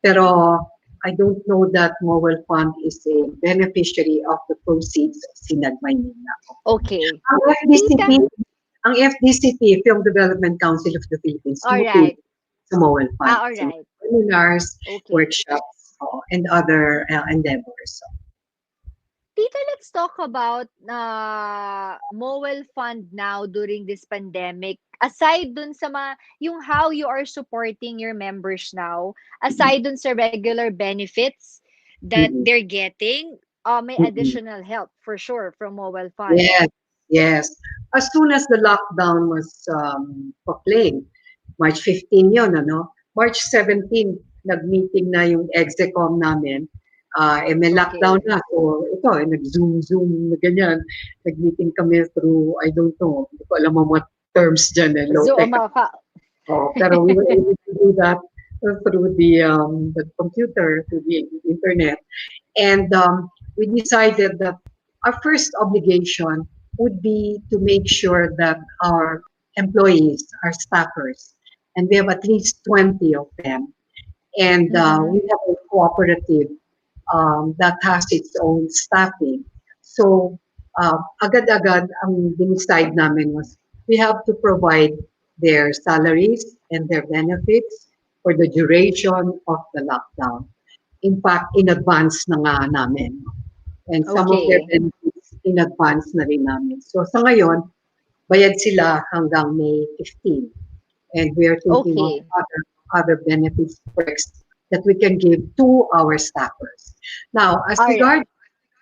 Pero I don't know that Mobile Fund is a beneficiary of the proceeds of Sinag Maynila. Okay. Ang FDCP, Tita. ang FDCP, Film Development Council of the Philippines, All tumutulong right. sa Mobile Fund. All So, right. seminars, Okay. workshops, and other endeavors. So, Tita, let's talk about Mowel Fund now during this pandemic. Aside dun sa yung how you are supporting your members now, aside dun sa regular benefits that mm-mm, they're getting, may mm-mm. additional help for sure from Mowel Fund. Yes, yes. As soon as the lockdown was proclaimed, March 15 yun, ano? March 17, nag-meeting na yung execom namin. May lockdown Okay. na. So, ito, nag-zoom, na ganyan. Nag-meeting kami through, I don't know, hindi ko alam ang what terms dyan, low-tech. Zoom, Pero we were able to do that through the computer, through the internet. And we decided that our first obligation would be to make sure that our employees, our staffers, and we have at least 20 of them, and mm-hmm. we have a cooperative that has its own staffing. So, agad-agad ang dinicide namin was we have to provide their salaries and their benefits for the duration of the lockdown. In fact, in advance na nga namin. And some of their Okay. benefits in advance na rin namin. So sa ngayon, bayad sila hanggang May 15. And we are thinking of Okay. other benefits perks that we can give to our staffers. Now, All right.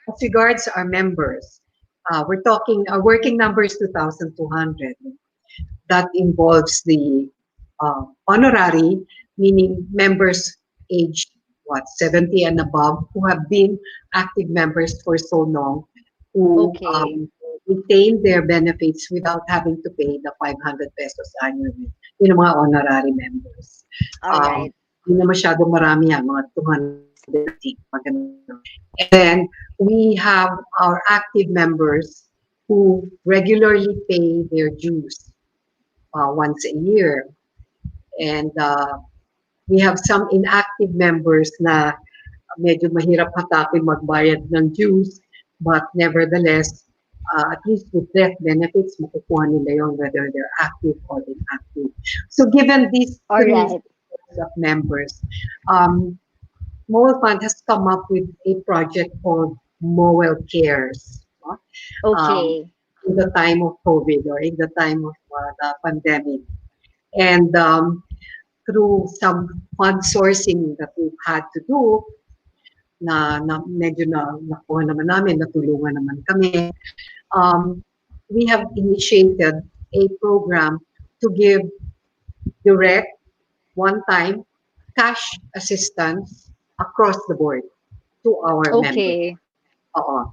as regards our members, we're talking our working number is 2,200. That involves the honorary, meaning members aged 70 and above who have been active members for so long, who Okay. retain their benefits without having to pay the 500 pesos annually. Yun ang mga honorary members. All right. Hindi na masyadong marami yan, mga 250. And then we have our active members who regularly pay their dues once a year. And we have some inactive members na medyo mahirap hatakin magbayad ng dues, but nevertheless, at least with death benefits, makukuha nila yun whether they're active or inactive. So given these All three right. sets of members, Mowel Fund has come up with a project called Mowel Cares. Um, Okay. in the time of COVID or in the time of the pandemic. And through some fund sourcing that we've had to do, na medyo nakuha naman namin, natulungan naman kami, we have initiated a program to give direct, one-time cash assistance across the board to our members. Okay. Oo.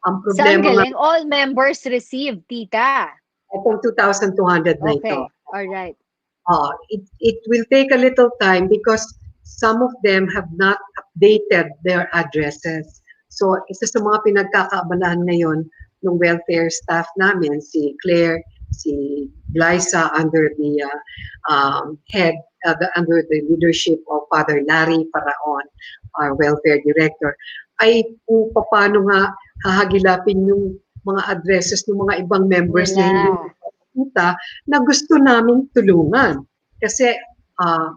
Ang Saan problema nga, galing? All members receive, tita. itong 2,200 na ito, Okay. All right. it will take a little time because some of them have not dated their addresses. So, isa sa mga pinagkakaabalahan ngayon ng welfare staff namin, si Claire, si Glyza under the head, under the leadership of Father Larry Paraon, our welfare director, ay kung paano nga hahagilapin yung mga addresses ng mga ibang members na Nila. hindi kita na gusto naming tulungan kasi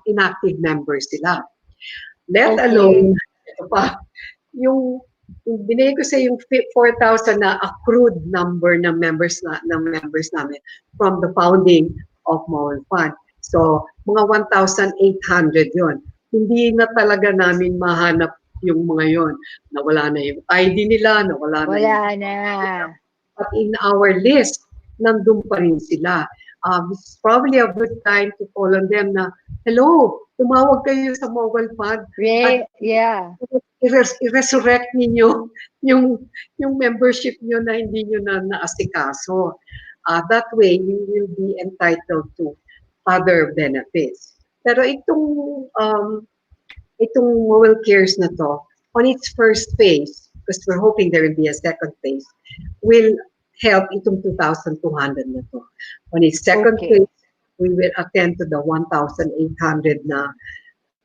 inactive members sila. Let Okay. alone, ito pa, yung binigay ko sa yung 4,000 na accrued number ng members namin from the founding of Mowel Fund. So, mga 1,800 yon. Hindi na talaga namin mahanap yung mga yon. Nawala na yung ID nila, nawala na yung Wala na. but in our list, nandun pa rin sila. It's probably a good time to call on them na, hello, tumawag kayo sa mobile fund at Yeah. i-resurrect ninyo yung membership nyo na hindi nyo na naasikaso. That way, you will be entitled to other benefits. Pero itong Mobile Cares na to, on its first phase, because we're hoping there will be a second phase, will help itong 2,200 na to. On its second Okay. phase, we will attend to the 1,800 na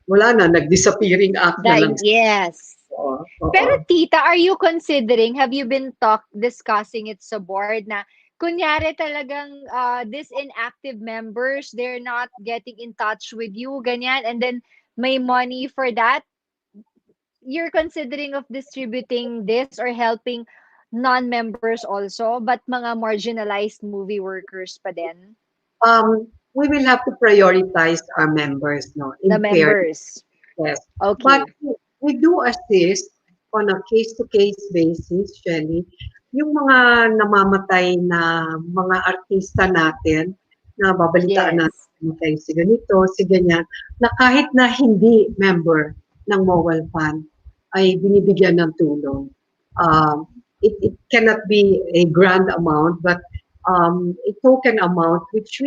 wala na, nag-disappearing act na lang. Yes. Oo, Pero oo. tita, are you considering, have you been discussing it sa board na kunyari talagang these inactive members, they're not getting in touch with you, ganyan, and then may money for that? You're considering of distributing this or helping non-members also, but mga marginalized movie workers pa din? We will have to prioritize our members, no, The in fairness. members. Yes. But Okay. we do assist on a case-to-case basis, Shelly, yung mga namamatay na mga artista natin na babalitaan natin Yes. namatay si ganito, si ganyan, na kahit na hindi member ng Mobile Fund, ay binibigyan ng tulong. It cannot be a grand amount, but a token amount which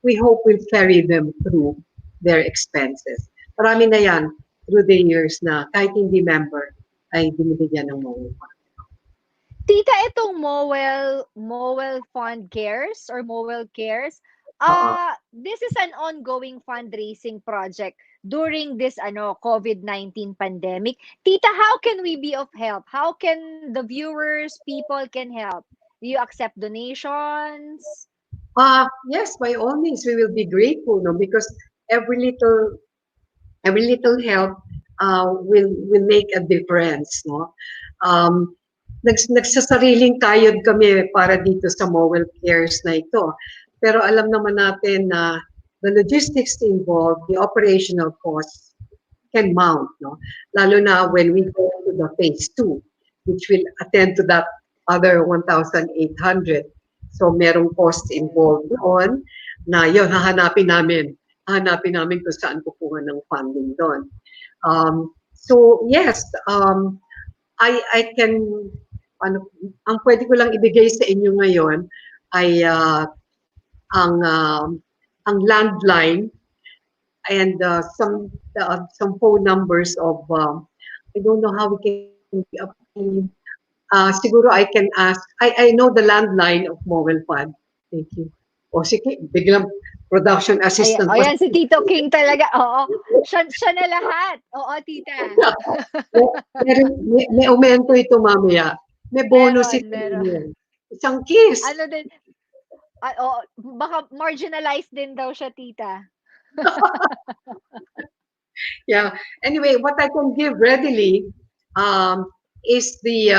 we hope will carry them through their expenses. Marami na yan through the years na kahit hindi member ay binibigyan ng Mobile Fund. Tita, itong Mowel Fund Cares or Mowel Cares, Oo. this is an ongoing fundraising project during this COVID-19 pandemic. Tita, how can we be of help? How can the viewers, people can help? Do you accept donations? Yes, by all means, we will be grateful, no, because every little every little help will make a difference, no. Um, nagsasariling kayod kami para dito sa Mowel Cares na ito. Pero alam naman natin na the logistics involved, the operational costs can mount, no? Lalo na when we go to the phase 2, which will attend to that other 1,800. So merong costs involved doon na yun, hahanapin namin kung saan kukuha ng funding doon. So yes, I can, ang pwede ko lang ibigay sa inyo ngayon ay ang landline and some phone numbers of I don't know how we can siguro I can ask. I know the landline of Mobile Fund. Thank you. O sige, biglang production Ayan, assistant pa. ayan si Tito King talaga. Oo, siya na lahat. Oo, tita. May aumento ito mamaya. May bonus ito Meron. mamaya. Isang kiss. Ano din, baka marginalized din daw siya, tita. Yeah. Anyway, what I can give readily is the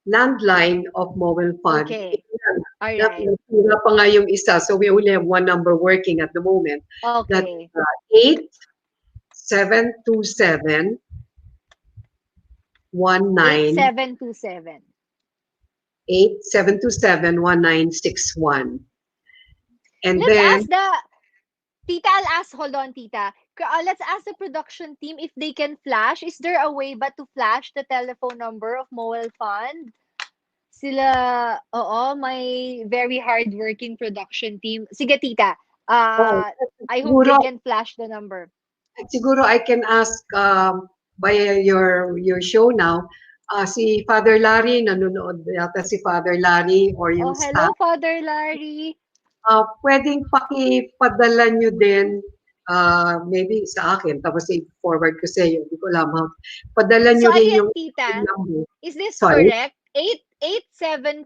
landline of Mobile Fund. Okay. All right. Nasira pa nga yung isa, so we only have one number working at the moment. That's Okay. 8727 19 8727. 8727 1961. And Let's then, ask Tita, I'll ask, hold on, Tita. Let's ask the production team if they can flash. Is there a way ba to flash the telephone number of Mowel Fund? Sila, oo, may very hardworking production team. Sige, Tita. oh, I hope siguro, they can flash the number. siguro I can ask by your show now. Si Father Larry, nanonood yata si Father Larry or Oh, yung hello, staff. Father Larry. Pwedeng pakipadala nyo din, maybe sa akin, tapos i-forward ko sa iyo. Hindi ko alam how. Padala So, nyo rin ayan, yung tita. number. Is this Sorry? correct? 8872,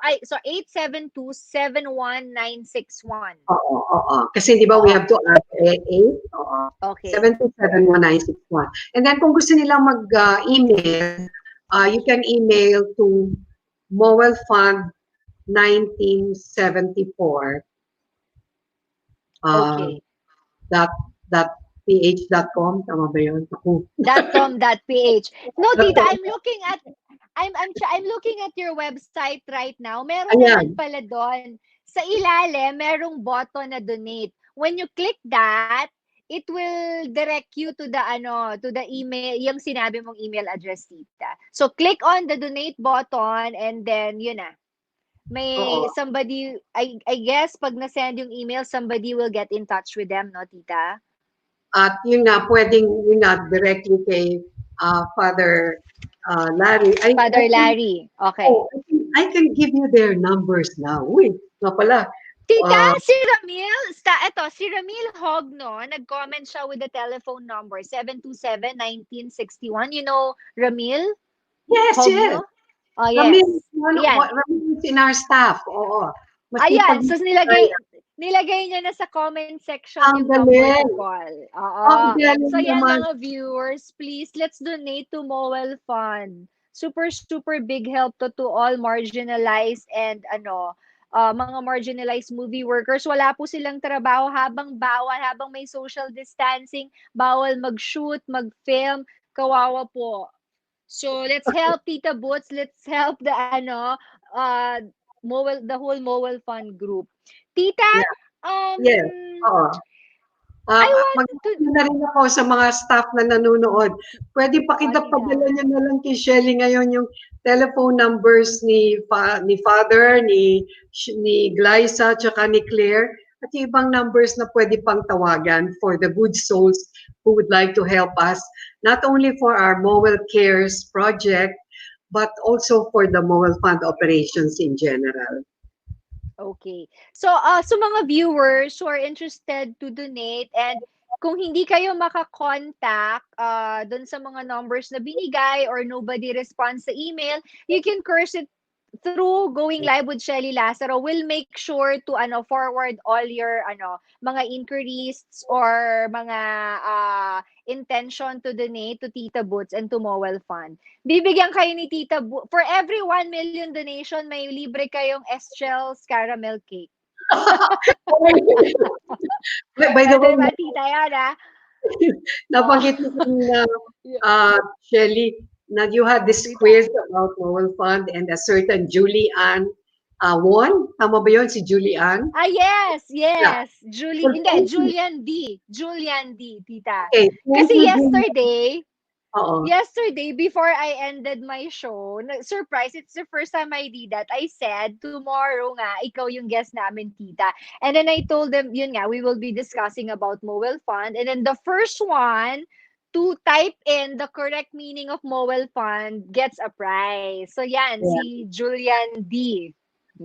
ay, so 872-71961. Oo. Kasi di ba we Oo, have to add 8, oo. okay. 7271961. And then kung gusto nilang mag-email, you can email to MOWELFUND 1974 uh, Okay. dot, dot ph.com. Tama ba yun? Ako. .com.ph. No, Dot tita, com. I'm looking at your website right now. Meron naman Ayan. pala doon. Sa ilalim, merong button na donate. When you click that, it will direct you to the to the email, yung sinabi mong email address, tita. So click on the donate button and then yun na. Oo. May somebody, I guess pag na-send yung email, somebody will get in touch with them, no, tita? At yun nga, pwedeng yun nga, directly kay Father Larry. I Father can, Larry. Okay. oh, I can give you their numbers now. Uy, nga pala. Tita, Uh, si Ramil, eto, si Ramil Hogno, nag-comment siya with the telephone number, 727-1961. You know Ramil yes. Hogno? Oh, Ramin, yes. Ayan. Ramin is in our staff. Oo. Masipag Ayan. So, tayo. nilagay niya na sa comment section Ang yung number to galing. call. Ang Oo. galing So, yan naman. mga viewers, please, let's donate to Mowel Fund. Super, super big help to all marginalized and mga marginalized movie workers. Wala po silang trabaho habang bawal, habang may social distancing, bawal mag-shoot, mag-film. Kawawa po. So, let's help Tita Boots. Let's help the whole Mowel Fund group. Tita, Yeah. Yes. um, Oo. I Mag want to, na rin ako sa mga staff na nanonood. Pwede Tita. pakipadala niyo na lang kay Shelly ngayon yung telephone numbers ni Father, ni Glyza, tsaka ni Claire, at yung ibang numbers na pwede pang tawagan for the good souls who would like to help us, not only for our Mowel Cares project, but also for the Mowel Fund operations in general. Okay. So, so mga viewers who are interested to donate and kung hindi kayo makakontak dun sa mga numbers na binigay or nobody responds sa email, you can curse it through going live with Shelly Lazaro. We'll make sure to forward all your mga inquiries or mga intention to donate to Tita Boots and to Mowel Fund. Bibigyan kayo ni Tita for every 1 million donation, may libre kayong Estrel's caramel cake. By the Pwede way, ba, Tita, yan, ha? Oh. nabanggit mo kanina, Yeah. Shelly, na you had this Tita. quiz about Noel Fund and a certain Julie Ann won. Tama ba yun, si Julie Ann? Yes, Yeah. yes. Well, Hindi, thank you. Julian D. Julian D, Tita. Okay, thank Kasi you, Julie. Oo. yesterday, before I ended my show, surprise, it's the first time I did that. I said, tomorrow nga, ikaw yung guest namin, tita. And then I told them, yun nga, we will be discussing about Mowel Fund. And then the first one to type in the correct meaning of Mowel Fund gets a prize. So yan, Yeah. si Julian D.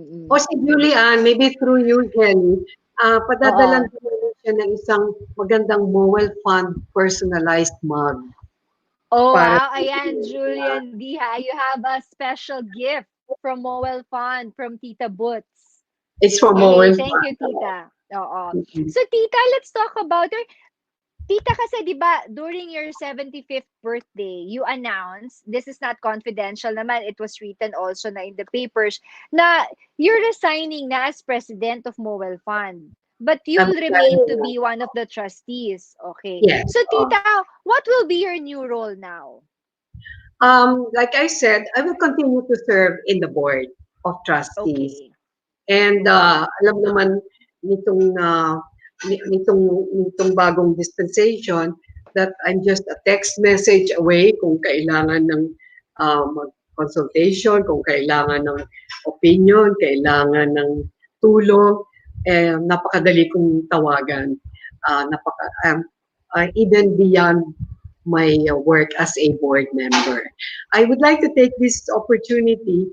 O Mm-mm. si Julie Ann, maybe through you, Shelly, padadalan Oo. ko na siya ng isang magandang Mowel Fund personalized mug Oh, para wow. Ayan, Julian D, ha? You have a special gift from Mowel Fund, from Tita Boots. it's for Yay! Mowel Thank you, Fund. tita. Oo. Mm-mm. So, tita, let's talk about your... Tita, kasi di ba during your 75th birthday, you announced, this is not confidential naman, it was written also na in the papers, na you're resigning na as president of Mowel Fund. But I'm you'll remain to sorry. be one of the trustees. Okay. Yes. So, tita, what will be your new role now? Like I said, I will continue to serve in the board of trustees. Okay. And Okay. alam naman nitong nitong bagong dispensation that I'm just a text message away kung kailangan ng consultation, kung kailangan ng opinion, kailangan ng tulong, napakadali kong tawagan. Even beyond my work as a board member. I would like to take this opportunity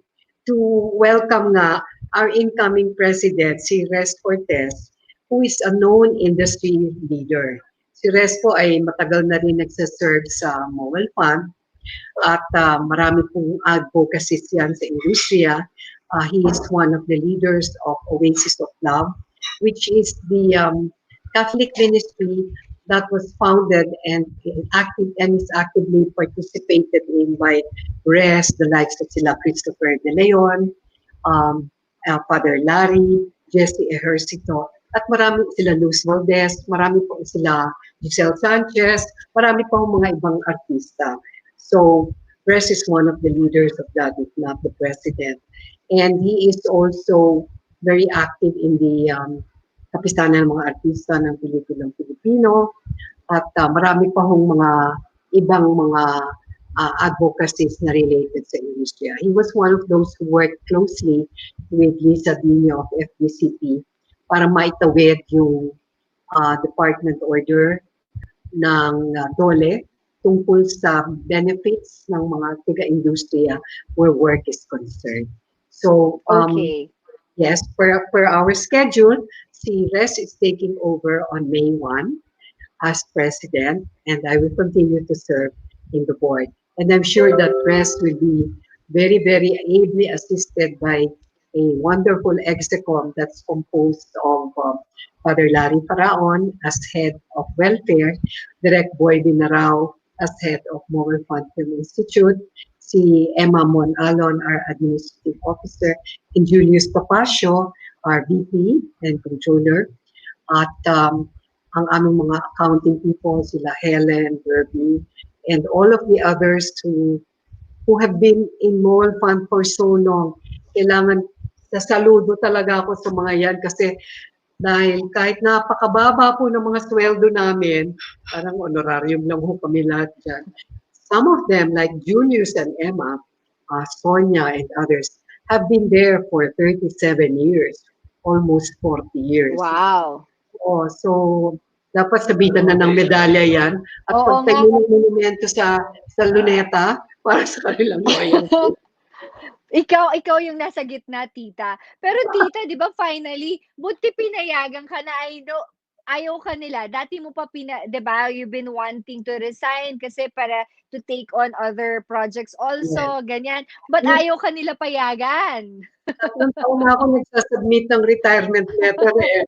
to welcome nga our incoming president, si Res Cortez, who is a known industry leader. Si Res po ay matagal na rin nagsaserve sa Mowel Fund at marami pong advocacies yan sa industriya. He is one of the leaders of Oasis of Love, which is the Catholic ministry that was founded and is actively participated in by Res, the likes of sila Christopher De Leon, um, Father Larry, Jesse Ejercito, at marami sila Luz Valdez, marami po sila Giselle Sanchez, marami pa mga ibang artista. So, Res is one of the leaders of that, if not the president. And he is also very active in the kapisanan ng mga artista ng Pilipinang Pilipino at marami pa hong mga ibang mga advocacies na related sa industriya. He was one of those who worked closely with Lisa Dino of FBCP para maitawid yung department order ng DOLE tungkol sa benefits ng mga taga-industriya where work is concerned. So, Okay. yes, per our schedule, si Res is taking over on May 1 as president, and I will continue to serve in the board. And I'm sure that Res will be very, very ably assisted by a wonderful execom that's composed of Father Larry Faraon as head of welfare, Direct Boy Dinarao as head of Mobile Fund Film Institute, si Emma Monalon, our administrative officer, and Julius Papacio, our VP and controller, at ang aming mga accounting people, sila Helen, Derby, and all of the others who have been in Mobile Fund for so long. Kailangan sasaludo talaga ako sa mga yan kasi dahil kahit napakababa po ng mga sweldo namin, parang honorarium lang po kami lahat dyan. Some of them, like Julius and Emma, Sonia and others, have been there for 37 years, almost 40 years. Wow. Oh, so dapat sabitan na ng medalya yan at Oo nga. pagtayo ng monumento sa Luneta para sa kanilang loyalty. Ikaw yung nasa gitna, tita. Pero tita, di ba finally, buti pinayagan ka na, I know, ayaw ka nila. Dati mo pa di ba, you've been wanting to resign kasi para to take on other projects Yes. also, ganyan. But ayaw ka nila payagan. Tatlong taon na ako nagsasubmit ng retirement letter eh.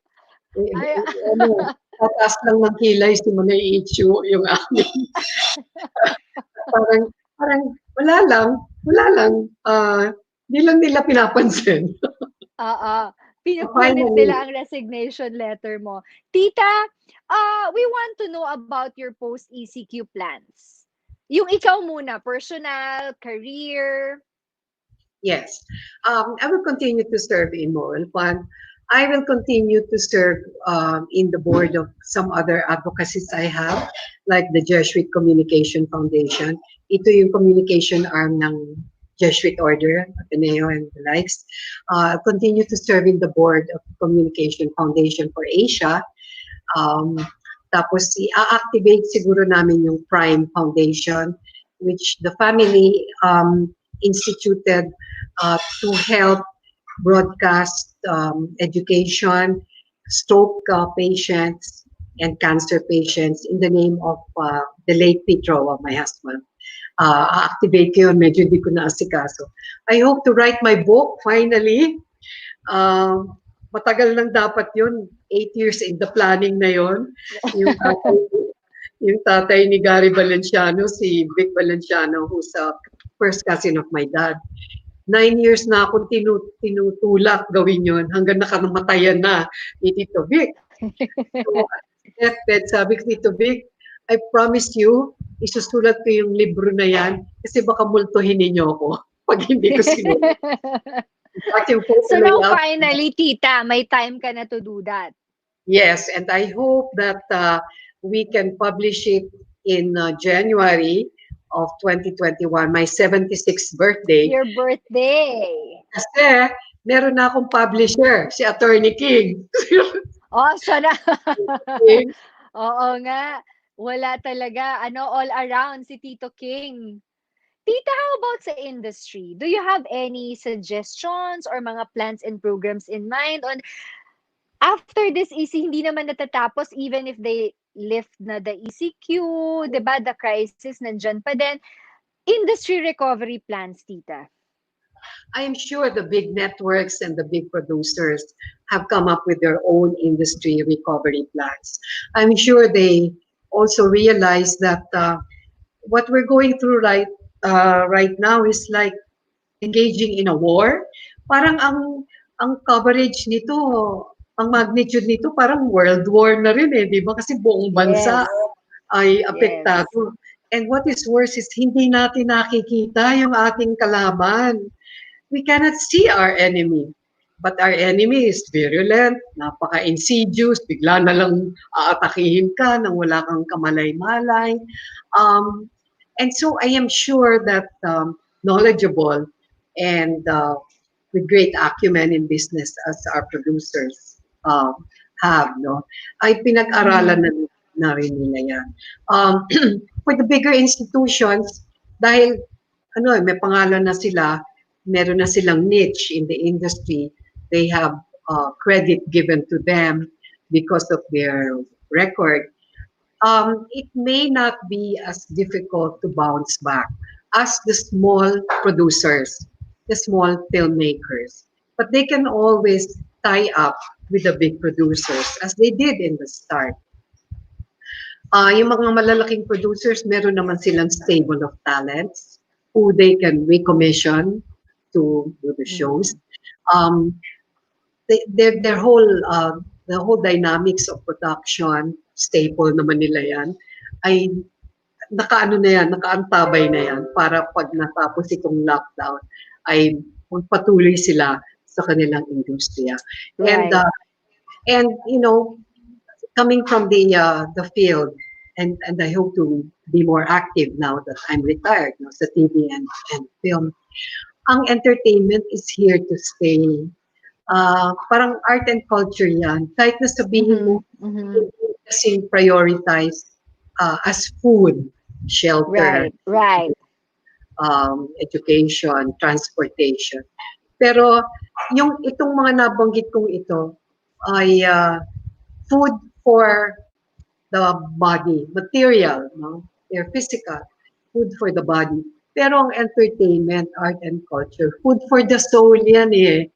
Ay, Ano, tataas lang ng kilay si Manay Ichu yung amin. parang, parang wala lang, di lang nila pinapansin. oo. Pinupunit Finally, nila ang resignation letter mo. Tita, we want to know about your post-ECQ plans. Yung ikaw muna, personal, career. yes. I will continue to serve in Moral Fund. I will continue to serve in the board of some other advocacies I have, like the Jesuit Communication Foundation. Ito yung communication arm ng Jesuit Order, Ateneo and the likes. Continue to serve in the board of the Communication Foundation for Asia. Um, Tapos i-activate siguro namin yung Prime Foundation, which the family instituted to help broadcast education, stroke patients, and cancer patients in the name of the late Petro, of my husband. Activate ko yun, medyo hindi ko naasikaso. I hope to write my book finally. Matagal lang dapat yun. 8 years in the planning na yun. Yung tatay ni Gary Valenciano, si Vic Valenciano, who's a first cousin of my dad. 9 years na akong tinutulak gawin yun hanggang nakamatayan na ni Tito Vic. So, deathbed, sabi ko, Tito Vic, I promise you, isusulat ko yung libro na yan kasi baka multuhin ninyo ako pag hindi ko sinulat. So now finally, tita, may time ka na to do that. Yes, and I hope that we can publish it in January of 2021, my 76th birthday. Your birthday. Kasi meron na akong publisher, si Attorney King. Oh, siya na. Oo nga. Wala talaga. Ano, all around si Tito King. Tita, how about sa industry? Do you have any suggestions or mga plans and programs in mind on after this EC, hindi naman natatapos even if they lift na the ECQ, 'di ba? The crisis nandyan pa din. Industry recovery plans, tita. I am sure the big networks and the big producers have come up with their own industry recovery plans. I'm sure they also realize that what we're going through right now is like engaging in a war. Parang ang coverage nito, ang magnitude nito parang world war na rin eh, di ba? Kasi buong bansa Yes. ay Yes. apektado. And what is worse is hindi natin nakikita yung ating kalaban. We cannot see our enemy. But our enemy is virulent, napaka-insidious, bigla na lang aatakihin ka nang wala kang kamalay-malay. Um, and so I am sure that knowledgeable and with great acumen in business as our producers have, no? Ay pinag-aralan Mm-hmm. na rin nila yan. For the bigger institutions, dahil may pangalan na sila, meron na silang niche in the industry, they have credit given to them because of their record. It may not be as difficult to bounce back as the small producers, the small filmmakers. But they can always tie up with the big producers as they did in the start. Yung mga malalaking producers, meron naman silang stable of talents who they can recommission to do the shows. Mm-hmm. Um, their whole the whole dynamics of production, staple naman nila yan, ay nakaano na yan, nakaantabay na yan para pag natapos itong lockdown ay magpatuloy sila sa kanilang industriya. And Right. and coming from the field, and I hope to be more active now that I'm retired, no, sa TV and film. Ang entertainment is here to stay. Parang art and culture yan. Kahit na sabihin Mm-hmm. mo, Mm-hmm. hindi kasing prioritize as food, shelter, Right. Right. education, transportation. Pero itong mga nabanggit kong ito ay food for the body, material, no? They're physical, food for the body. Pero ang entertainment, art and culture, food for the soul yan eh.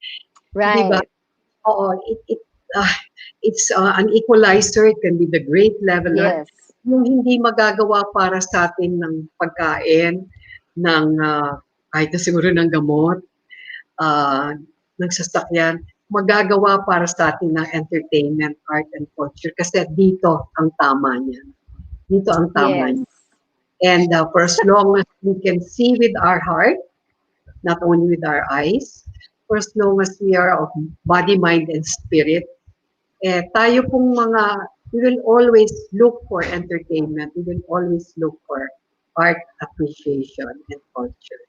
Di ba? Right. Oo, uh, it's an equalizer, it can be the great leveler. Yes. Yung hindi magagawa para sa atin ng pagkain, ng kahit na siguro ng gamot, uh, ng sasakyan, magagawa para sa atin ng entertainment, art and culture. Kasi dito ang tama niya. Dito ang tama Yes. niya. And for as long as we can see with our heart, not only with our eyes, for as long as we are of body, mind, and spirit, tayo pong we will always look for entertainment. We will always look for art appreciation and culture.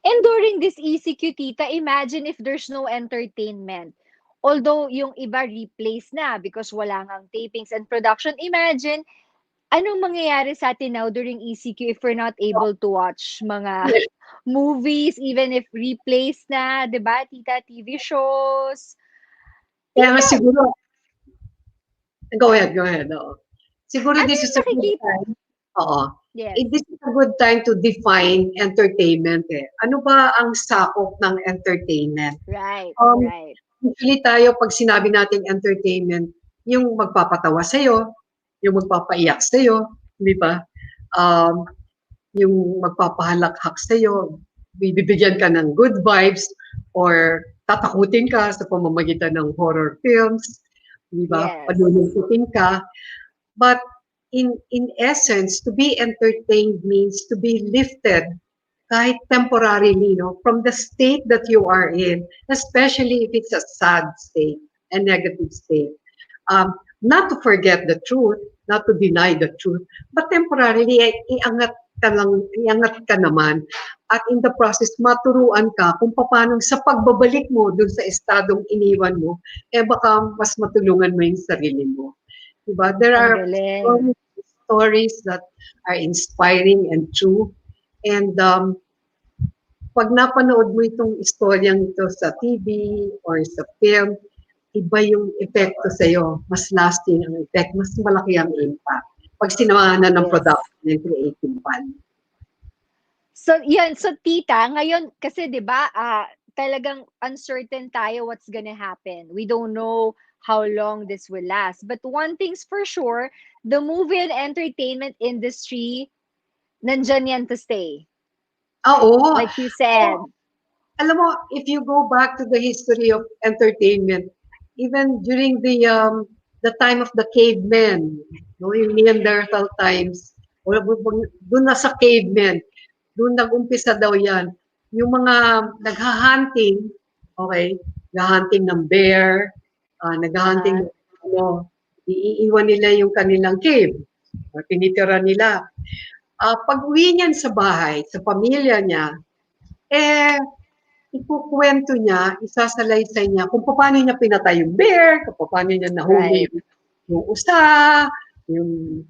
And during this ECQ, tita, imagine if there's no entertainment. Although yung iba replace na because wala ngang tapings and production. Imagine, anong mangyayari sa atin now during ECQ if we're not able to watch mga Yes. movies, even if replace na, di ba, tita, TV shows? Kaya nga Tita, siguro, go ahead. Oo. Siguro ano this yung is a good nakikita? time. Oo. Yes, This is a good time to define entertainment eh. Ano ba ang sakop ng entertainment? right, Um, right. Usually tayo, pag sinabi natin entertainment, yung magpapatawa sa'yo, yung magpapaiyak sa'yo, di ba? Um, yung magpapahalakhak sa'yo, bibigyan ka ng good vibes, or tatakutin ka sa pamamagitan ng horror films, di ba? Yes, Palulungkutin ka. But in essence, to be entertained means to be lifted kahit temporarily, no, from the state that you are in, especially if it's a sad state, a negative state. Not to forget the truth, not to deny the truth, but temporarily, iangat ka naman. At in the process, maturuan ka kung paano sa pagbabalik mo dun sa estadong iniwan mo, baka mas matulungan mo yung sarili mo. Diba? There ang are galing. stories that are inspiring and true. And pag napanood mo itong istoryang ito sa TV or sa film, iba yung epekto sa'yo. Mas lasting ang effect, mas malaki ang impact. Pag sinamahan na ng Yes. production and creative value. So, yan. So, tita, ngayon, kasi 'di ba, talagang uncertain tayo what's gonna happen. We don't know how long this will last. But one thing's for sure, the movie and entertainment industry, nandyan yan to stay. Oo. Like you said. Alam mo, if you go back to the history of entertainment, even during the time of the cavemen, no, yung Neanderthal times, doon na sa cavemen, doon nag-umpisa daw yan. Yung mga nagha-hunting, okay, nagha-hunting ng bear, nagha-hunting Uh-huh. ng ano, iiwan nila yung kanilang cave, tinitira nila. Pag uwi niyan sa bahay, sa pamilya niya, eh, ikukuwento niya, isasalaysay niya kung paano niya pinatay yung bear, kung paano niya nahuli Right. yung usa, yung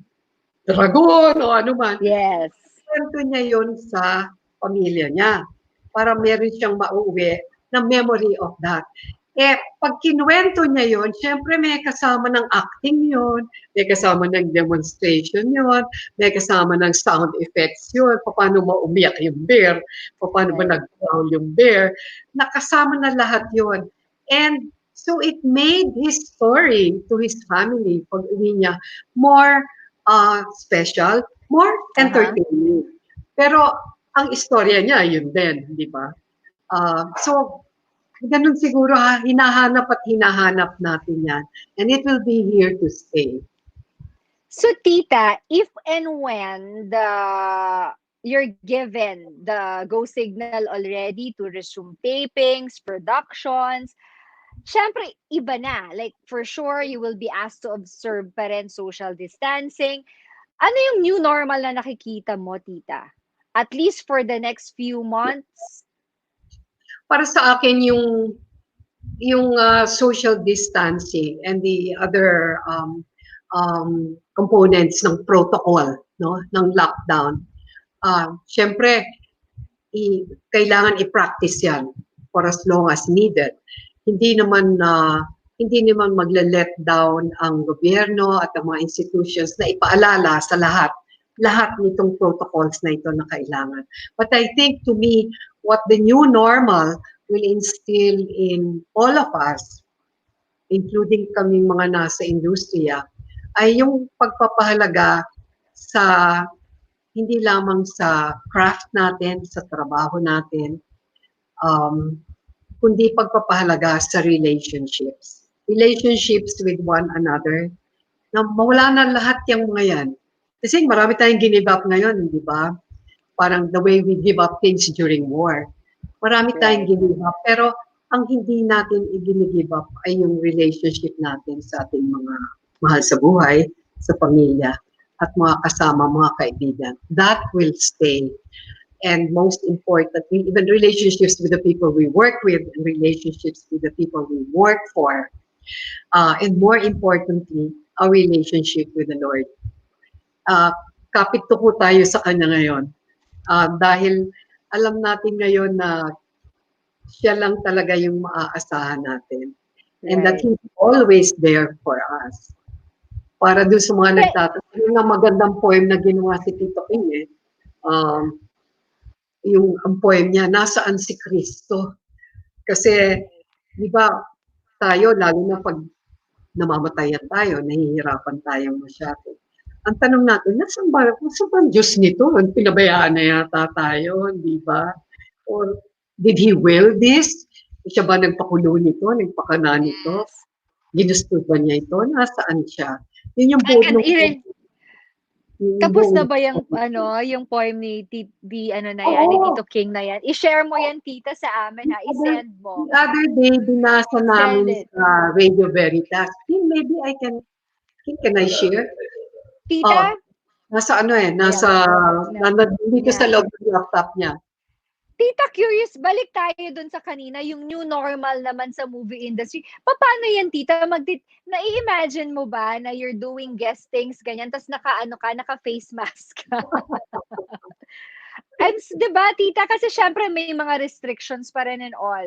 dragon o ano man. Yes. Kwento niya yon sa pamilya niya para meron siyang mauwi na memory of that. Eh, pag kinuwento niya yon, syempre may kasama ng acting yon, may kasama ng demonstration yon, may kasama ng sound effects yon, paano maumiyak yung bear, paano ba Right. nag-growl yung bear, nakasama na lahat yon. And so it made his story to his family, pag uwi niya, more special, more Uh-huh. entertaining. Pero ang istorya niya, yun din, di ba? So, ganun siguro hinahanap natin yan. And it will be here to stay. So, tita, if and when you're given the go signal already to resume tapings, productions, syempre, iba na. Like, for sure, you will be asked to observe pa rin social distancing. Ano yung new normal na nakikita mo, tita? At least for the next few months? Para sa akin, yung social distancing and the other components ng protocol, no, ng lockdown, syempre, kailangan i-practice yan for as long as needed. Hindi naman magle-let down ang gobyerno at ang mga institutions na ipaalala sa lahat nitong protocols na ito na kailangan. But I think to me, what the new normal will instill in all of us, including kaming mga nasa industriya, ay yung pagpapahalaga sa hindi lamang sa craft natin, sa trabaho natin, kundi pagpapahalaga sa relationships. Relationships with one another, na mawala na lahat yung mga yan. Kasi marami tayong give up ngayon, di ba? Parang the way we give up things during war. Marami tayong Right. give up, pero ang hindi natin i-give up ay yung relationship natin sa ating mga mahal sa buhay, sa pamilya, at mga kasama, mga kaibigan. That will stay. And most importantly, even relationships with the people we work with and relationships with the people we work for. And more importantly, our relationship with the Lord. Kapit tuko tayo sa Kanya ngayon. Dahil alam natin ngayon na siya lang talaga yung maaasahan natin. And that Right. He's always there for us. Para doon sa mga Right. nagtatanong, yung magandang poem na ginawa si Tito King yung ang poem niya, nasaan si Kristo? Kasi, di ba, tayo, lalo na pag namamatayan tayo, nahihirapan tayo masyado. Ang tanong natin, nasaan ba ang Diyos nito? Pinabayaan na yata tayo, di ba? Or did He will this? Siya ba nagpakulo nito? Nagpakana nito? Yes. Ginusto ba niya ito? Nasaan siya? Yun yung Ang buod ganda, ng yung tapos na buong ba yung poem ni ano na yan, ni Oo. Tito King na yan? I-share mo yan, tita, sa amin, ha? I-send mo. The other day, binasa Send namin it. sa Radio Veritas. Maybe can I share? Tita? Oh, nasa ano Ayan. dito sa Yan. loob ng laptop niya. Tita, curious, balik tayo dun sa kanina, yung new normal naman sa movie industry. Paano yan, tita? Nai-imagine mo ba na you're doing guestings, ganyan, tapos naka-ano ka, naka-face mask ka? And, di ba, tita, kasi syempre may mga restrictions pa rin and all.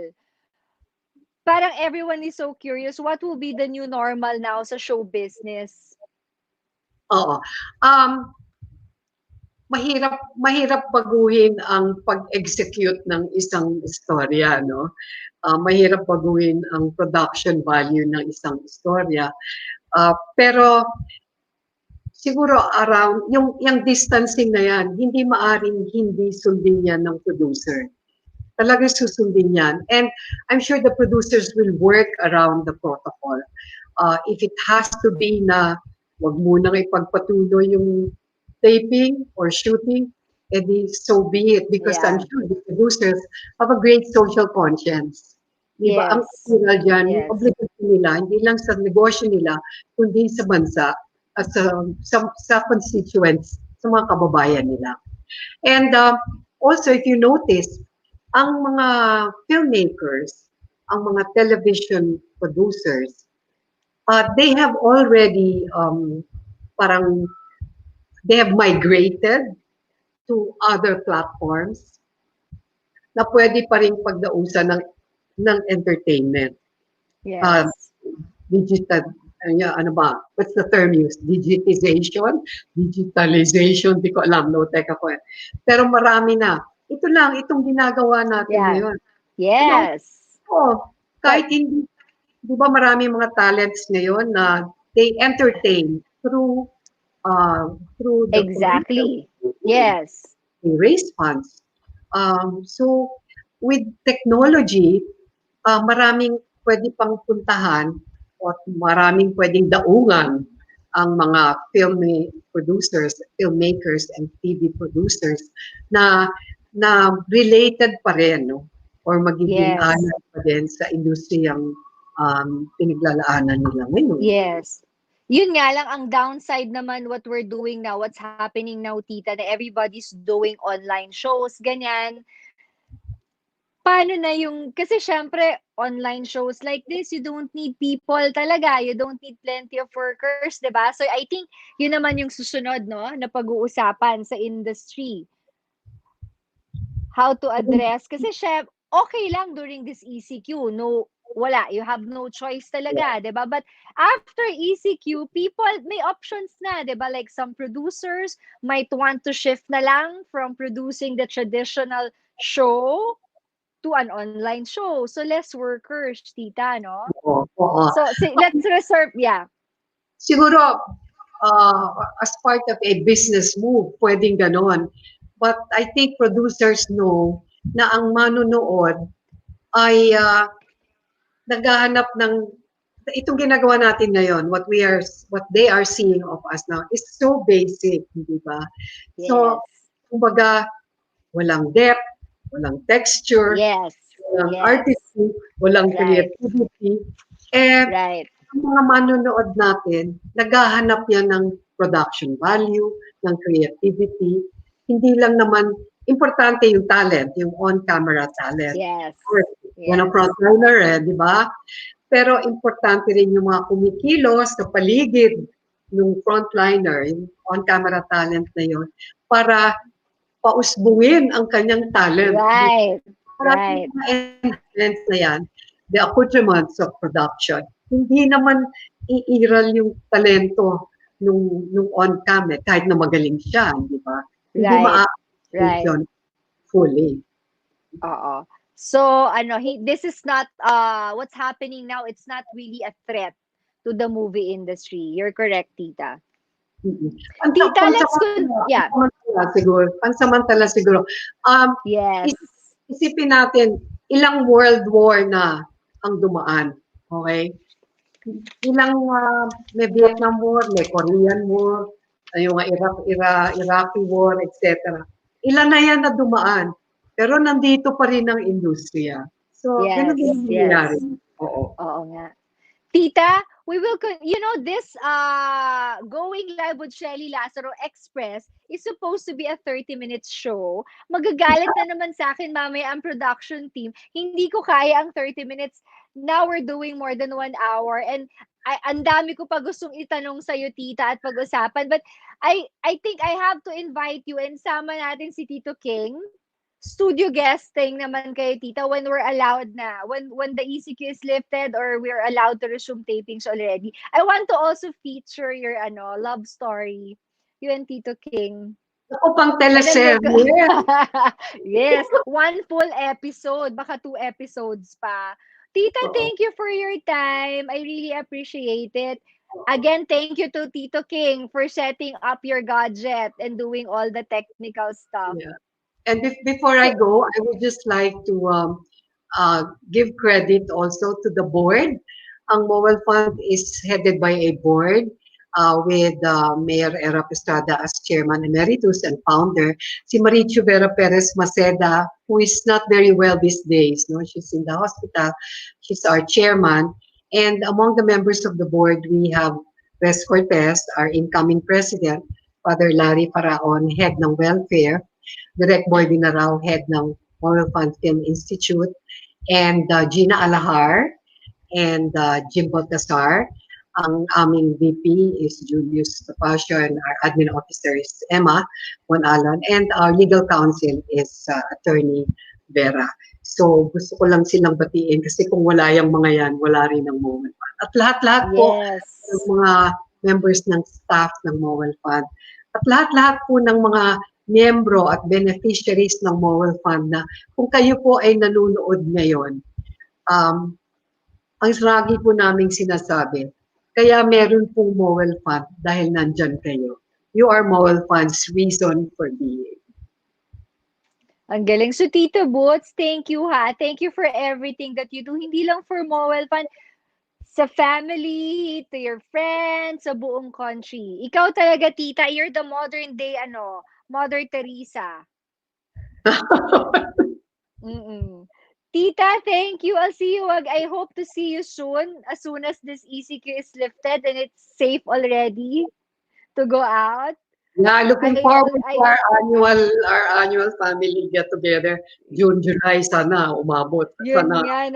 Parang everyone is so curious, what will be the new normal now sa show business? Oo. Mahirap baguhin ang pag-execute ng isang istorya, no? Mahirap baguhin ang production value ng isang istorya. Pero siguro around yung distancing na yan, hindi maaring hindi sundin yan ng producer. Talagang susundin yan. And I'm sure the producers will work around the protocol. If it has to be na wag munang ipagpatuloy yung taping or shooting, edi so be it. Because I'm Yeah. sure the producers have a great social conscience. Di ba? Ang Yes. kailangan dyan, yung Yes. obligation nila, hindi lang sa negosyo nila, kundi sa bansa at sa constituents, sa mga kababayan nila. And also, if you notice, ang mga filmmakers, ang mga television producers, they have already parang they have migrated to other platforms na pwede pa rin pagdausan ng entertainment. Yes. Digital, ano ba? What's the term used? Digitization? Digitalization? Di ko alam, no? Teka ko. Pero marami na. Ito lang, itong ginagawa natin Yeah. ngayon. You know, Yes. kahit hindi, di ba marami mga talents ngayon na they entertain through the commercial, Exactly. Yes. they raise funds. So, with technology, maraming pwede pang puntahan at maraming pwedeng daungan ang mga producers, filmmakers, and TV producers na related pa rin, no? Or magiging Yes. alay pa din sa industriyang pinaglalaanan nila ngayon. Yes. Yun nga lang, ang downside naman what we're doing now, what's happening now, tita, na everybody's doing online shows, ganyan. Paano na yung, kasi syempre, online shows like this, you don't need people talaga. You don't need plenty of workers, di ba? So I think, yun naman yung susunod, no, na pag-uusapan sa industry. How to address, kasi syempre, okay lang during this ECQ, no, wala, you have no choice talaga, di ba? But after ECQ, people, may options na, di ba? Like some producers might want to shift na lang from producing the traditional show to an online show. So less workers, tita, no? Oo. So let's reserve, yeah. Siguro, as part of a business move, pwedeng ganon. But I think producers know na ang manonood ay naghahanap ng itong ginagawa natin ngayon, what they are seeing of us now is so basic, di ba? So, Yes. kumbaga, walang depth, walang texture, Yes. walang Yes. artistry, walang Right. creativity. And Right. ang mga manonood natin, naghahanap yan ng production value, ng creativity. Hindi lang naman, importante yung talent, yung on-camera talent. Yes. Yan ang Yes. frontliner di ba? Pero importante rin yung mga kumikilos sa paligid ng frontliner, yung on-camera talent na yun, para pausbuin ang kanyang talent. Right. Maraming Right. mga enhancements na yan, the accoutrements of production. Hindi naman iiral yung talento nung on-cam kahit na magaling siya, di ba? Hindi Right. ma-appreciate Right. yun fully. Oo. So, this is not, what's happening now, it's not really a threat to the movie industry. You're correct, tita. Tita, yeah. Pansamantala siguro. Yes. Isipin natin, ilang world war na ang dumaan. Okay? Ilang may Vietnam War, may Korean War, yung Iraqi War, etc. Ilan na yan na dumaan. Pero nandito pa rin ang industriya. So, Yes. ganun din ang Yes. nangyayari. Oo. Oo nga. Tita, this going live with Shelly Lazaro Express is supposed to be a 30 minutes show. Magagalit na naman sa akin mamaya ang production team. Hindi ko kaya ang 30 minutes. Now we're doing more than 1 hour, and ang dami ko pa gustong itanong sa iyo, tita, at pag-usapan, but I think I have to invite you and sama natin si Tito King. Studio guesting naman kayo, tita, when we're allowed na. When the ECQ is lifted or we're allowed to resume tapings already. I want to also feature your love story. You and Tito King. Ako pang And then we'll teleserye. yes, one full episode, baka 2 episodes pa. Tita, Oo. thank you for your time. I really appreciate it. Again, thank you to Tito King for setting up your gadget and doing all the technical stuff. Yeah. And before I So, go, I would just like to give credit also to the board. Ang Mobile Fund is headed by a board with Mayor Era Estrada as Chairman Emeritus and founder. Si Marichu Vera Perez Maceda, who is not very well these days. No? She's in the hospital. She's our chairman. And among the members of the board, we have Res Cortez, our incoming president, Father Larry Paraon, head ng welfare, Direk Boy Binarao, head ng Moral Fund Film Institute, and Gina Alahar and Jim Baltasar. Ang aming VP is Julius Tapasio and our admin officer is Emma Bonalon and our legal counsel is Attorney Vera. So gusto ko lang silang batiin kasi kung wala yung mga yan, wala rin ang Mobile Fund. At lahat-lahat po ng yes. mga members ng staff ng Mobile Fund at lahat-lahat po ng mga miyembro at beneficiaries ng Mobile Fund na kung kayo po ay nanonood ngayon, um, ang lagi po naming sinasabi, kaya meron pong Mowel Fund dahil nandyan kayo. You are Mowel Fund's reason for being. Ang galing. So, Tito Boots, thank you ha. Thank you for everything that you do. Hindi lang for Mobile Fund, sa family, to your friends, sa buong country. Ikaw talaga, tita, you're the modern day, Mother Teresa. Mm-mm. Tita, thank you. I'll see you. I hope to see you soon, as soon as this ECQ is lifted and it's safe already to go out. Yeah, looking forward to I our annual family get together. June, July, sana umabot. yun Sana. nga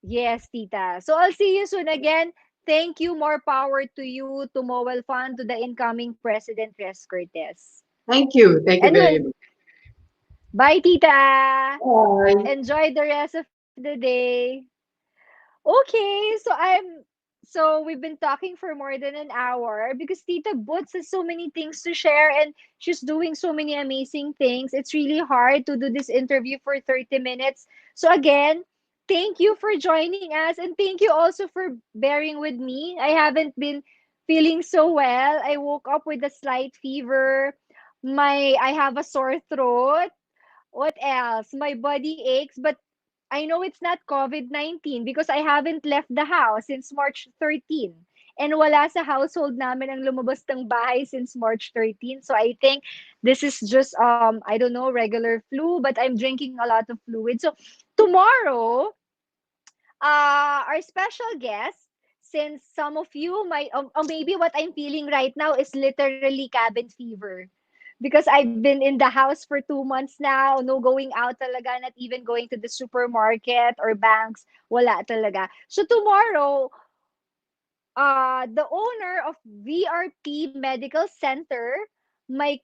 yes, tita. So I'll see you soon again. Thank you. More power to you, to Mowel Fund, to the incoming President Res Cortez. Thank you. Thank you And very we'll much. bye, tita. Bye. Enjoy the rest of the day. Okay, so we've been talking for more than an hour because Tita Boots has so many things to share and she's doing so many amazing things. It's really hard to do this interview for 30 minutes. So again, thank you for joining us and thank you also for bearing with me. I haven't been feeling so well. I woke up with a slight fever. I have a sore throat. What else? My body aches, but I know it's not COVID-19 because I haven't left the house since March 13. And wala sa household namin ang lumabas ng bahay since March 13. So I think this is just I don't know, regular flu, but I'm drinking a lot of fluid. So tomorrow, our special guest, since some of you might, or maybe what I'm feeling right now is literally cabin fever. Because I've been in the house for 2 months now, no going out talaga, not even going to the supermarket or banks, wala talaga. So tomorrow, the owner of VRP Medical Center, my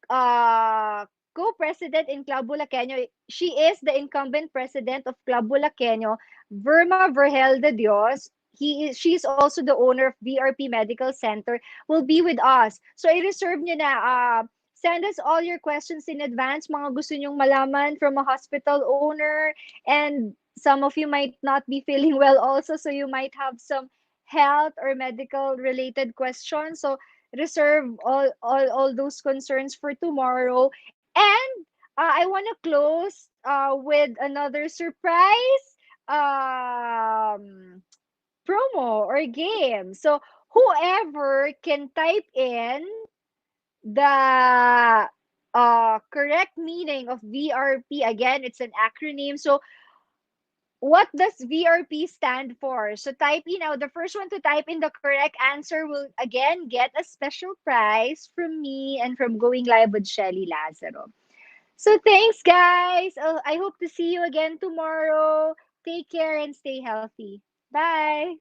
co-president in Club Bulaqueño. She is the incumbent president of Club Bulaqueño, Verma Vergel de Dios. She is also the owner of VRP Medical Center, will be with us. So i-reserve niyo na, send us all your questions in advance, mga gusto nyong malaman from a hospital owner, and some of you might not be feeling well also, so you might have some health or medical related questions. So reserve all those concerns for tomorrow. And I want to close with another surprise um, promo or game. So whoever can type in the correct meaning of VRP, again, it's an acronym. So what does VRP stand for? So type in now. The first one to type in the correct answer will again get a special prize from me and from Going Live with Shelly Lazaro. So thanks, guys. I hope to see you again tomorrow. Take care and stay healthy. Bye.